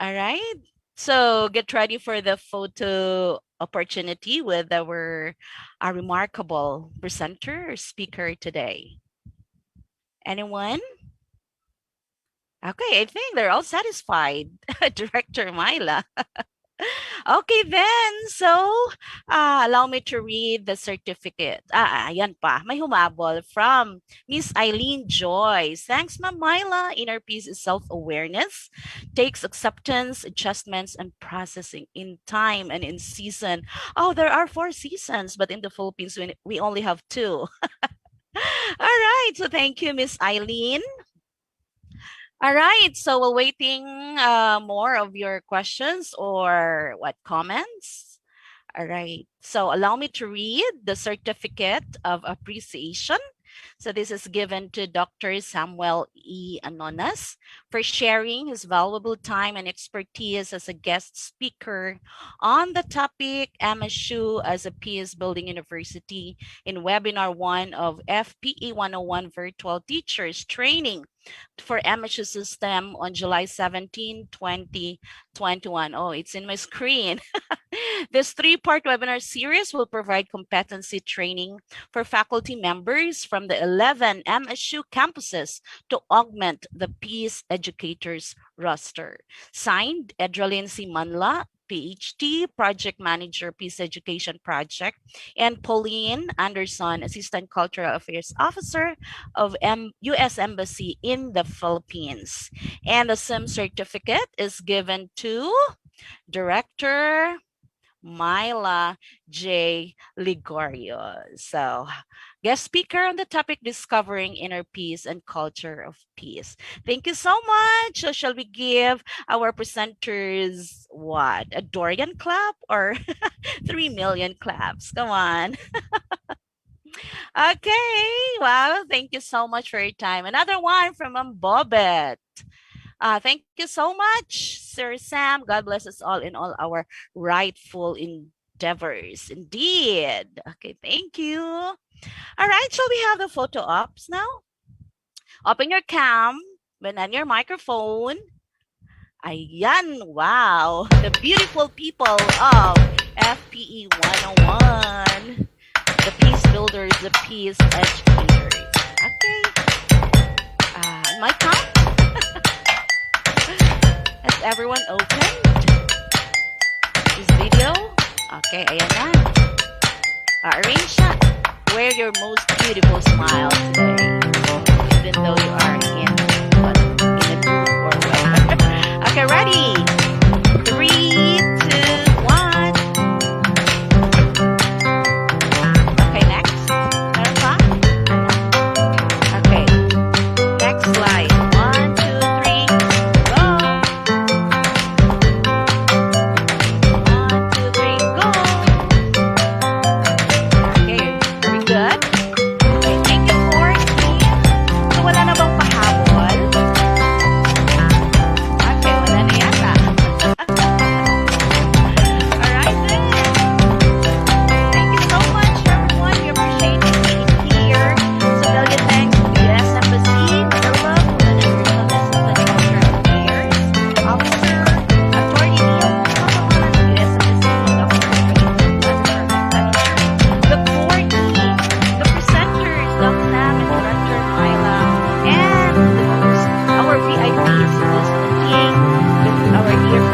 All right. So get ready for the photo opportunity with our remarkable presenter or speaker today. Anyone? Okay, I think they're all satisfied. Director Myla. Okay then, so allow me to read the certificate. Ayan pa, may humabol from Miss Eileen Joyce. Thanks, Ma'am Myla. Inner peace is self-awareness, takes acceptance, adjustments, and processing in time and in season. Oh, there are 4 seasons, but in the Philippines, we only have 2. All right, so thank you, Miss Eileen. All right, so we're waiting more of your questions or what comments. All right, so allow me to read the certificate of appreciation. So this is given to Dr. Samuel E. Anonas for sharing his valuable time and expertise as a guest speaker on the topic MSU as a Peace Building University in webinar 1 of FPE101 Virtual Teachers Training for MSU System on July 17, 2021. Oh, it's in my screen. This 3-part webinar series will provide competency training for faculty members from the 11 MSU campuses to augment the Peace Educators roster. Signed, Edralyn C. Manla, PhD, Project Manager, Peace Education Project, and Pauline Anderson, Assistant Cultural Affairs Officer of U.S. Embassy in the Philippines. And the SIM certificate is given to Director Myla J. Ligorio. So, guest speaker on the topic Discovering Inner Peace and Culture of Peace. Thank you so much. So, shall we give our presenters what? A Dorian clap or 3 million claps? Come on. Okay. Wow. Thank you so much for your time. Another one from Bobet. Thank you so much, Sir Sam. God bless us all in all our rightful endeavors. Indeed. Okay, thank you. All right, shall we have the photo ops now? Open your cam, turn on your microphone. Ayan, wow. The beautiful people of FPE 101. The peace builders, the peace educators. Okay. My count? Has everyone opened this video? Okay, ayan na. Arrange shot. Wear your most beautiful smile today, even though you are in a group or whatever. Okay, ready? 3, 2, 1. Okay, next. Meron pa? Okay. Next slide. 1, 2, 3. Go. 1, 2, 3. Go. Okay. Are we good? Okay, thank you for team. So wala na bang pahabol? Okay, wala na yata. Alright then. Thank you so much everyone. We appreciate you being here. So million thanks to the U.S. Embassy, Manila, who led us through the Assistant Cultural Affairs Officer, Attorney Neil Solomon, U.S. Embassy, Dr. Tracy, Manager, the core team, the presenters, Doc Sam and Director Myla, and the host, our VIPs listening, our dear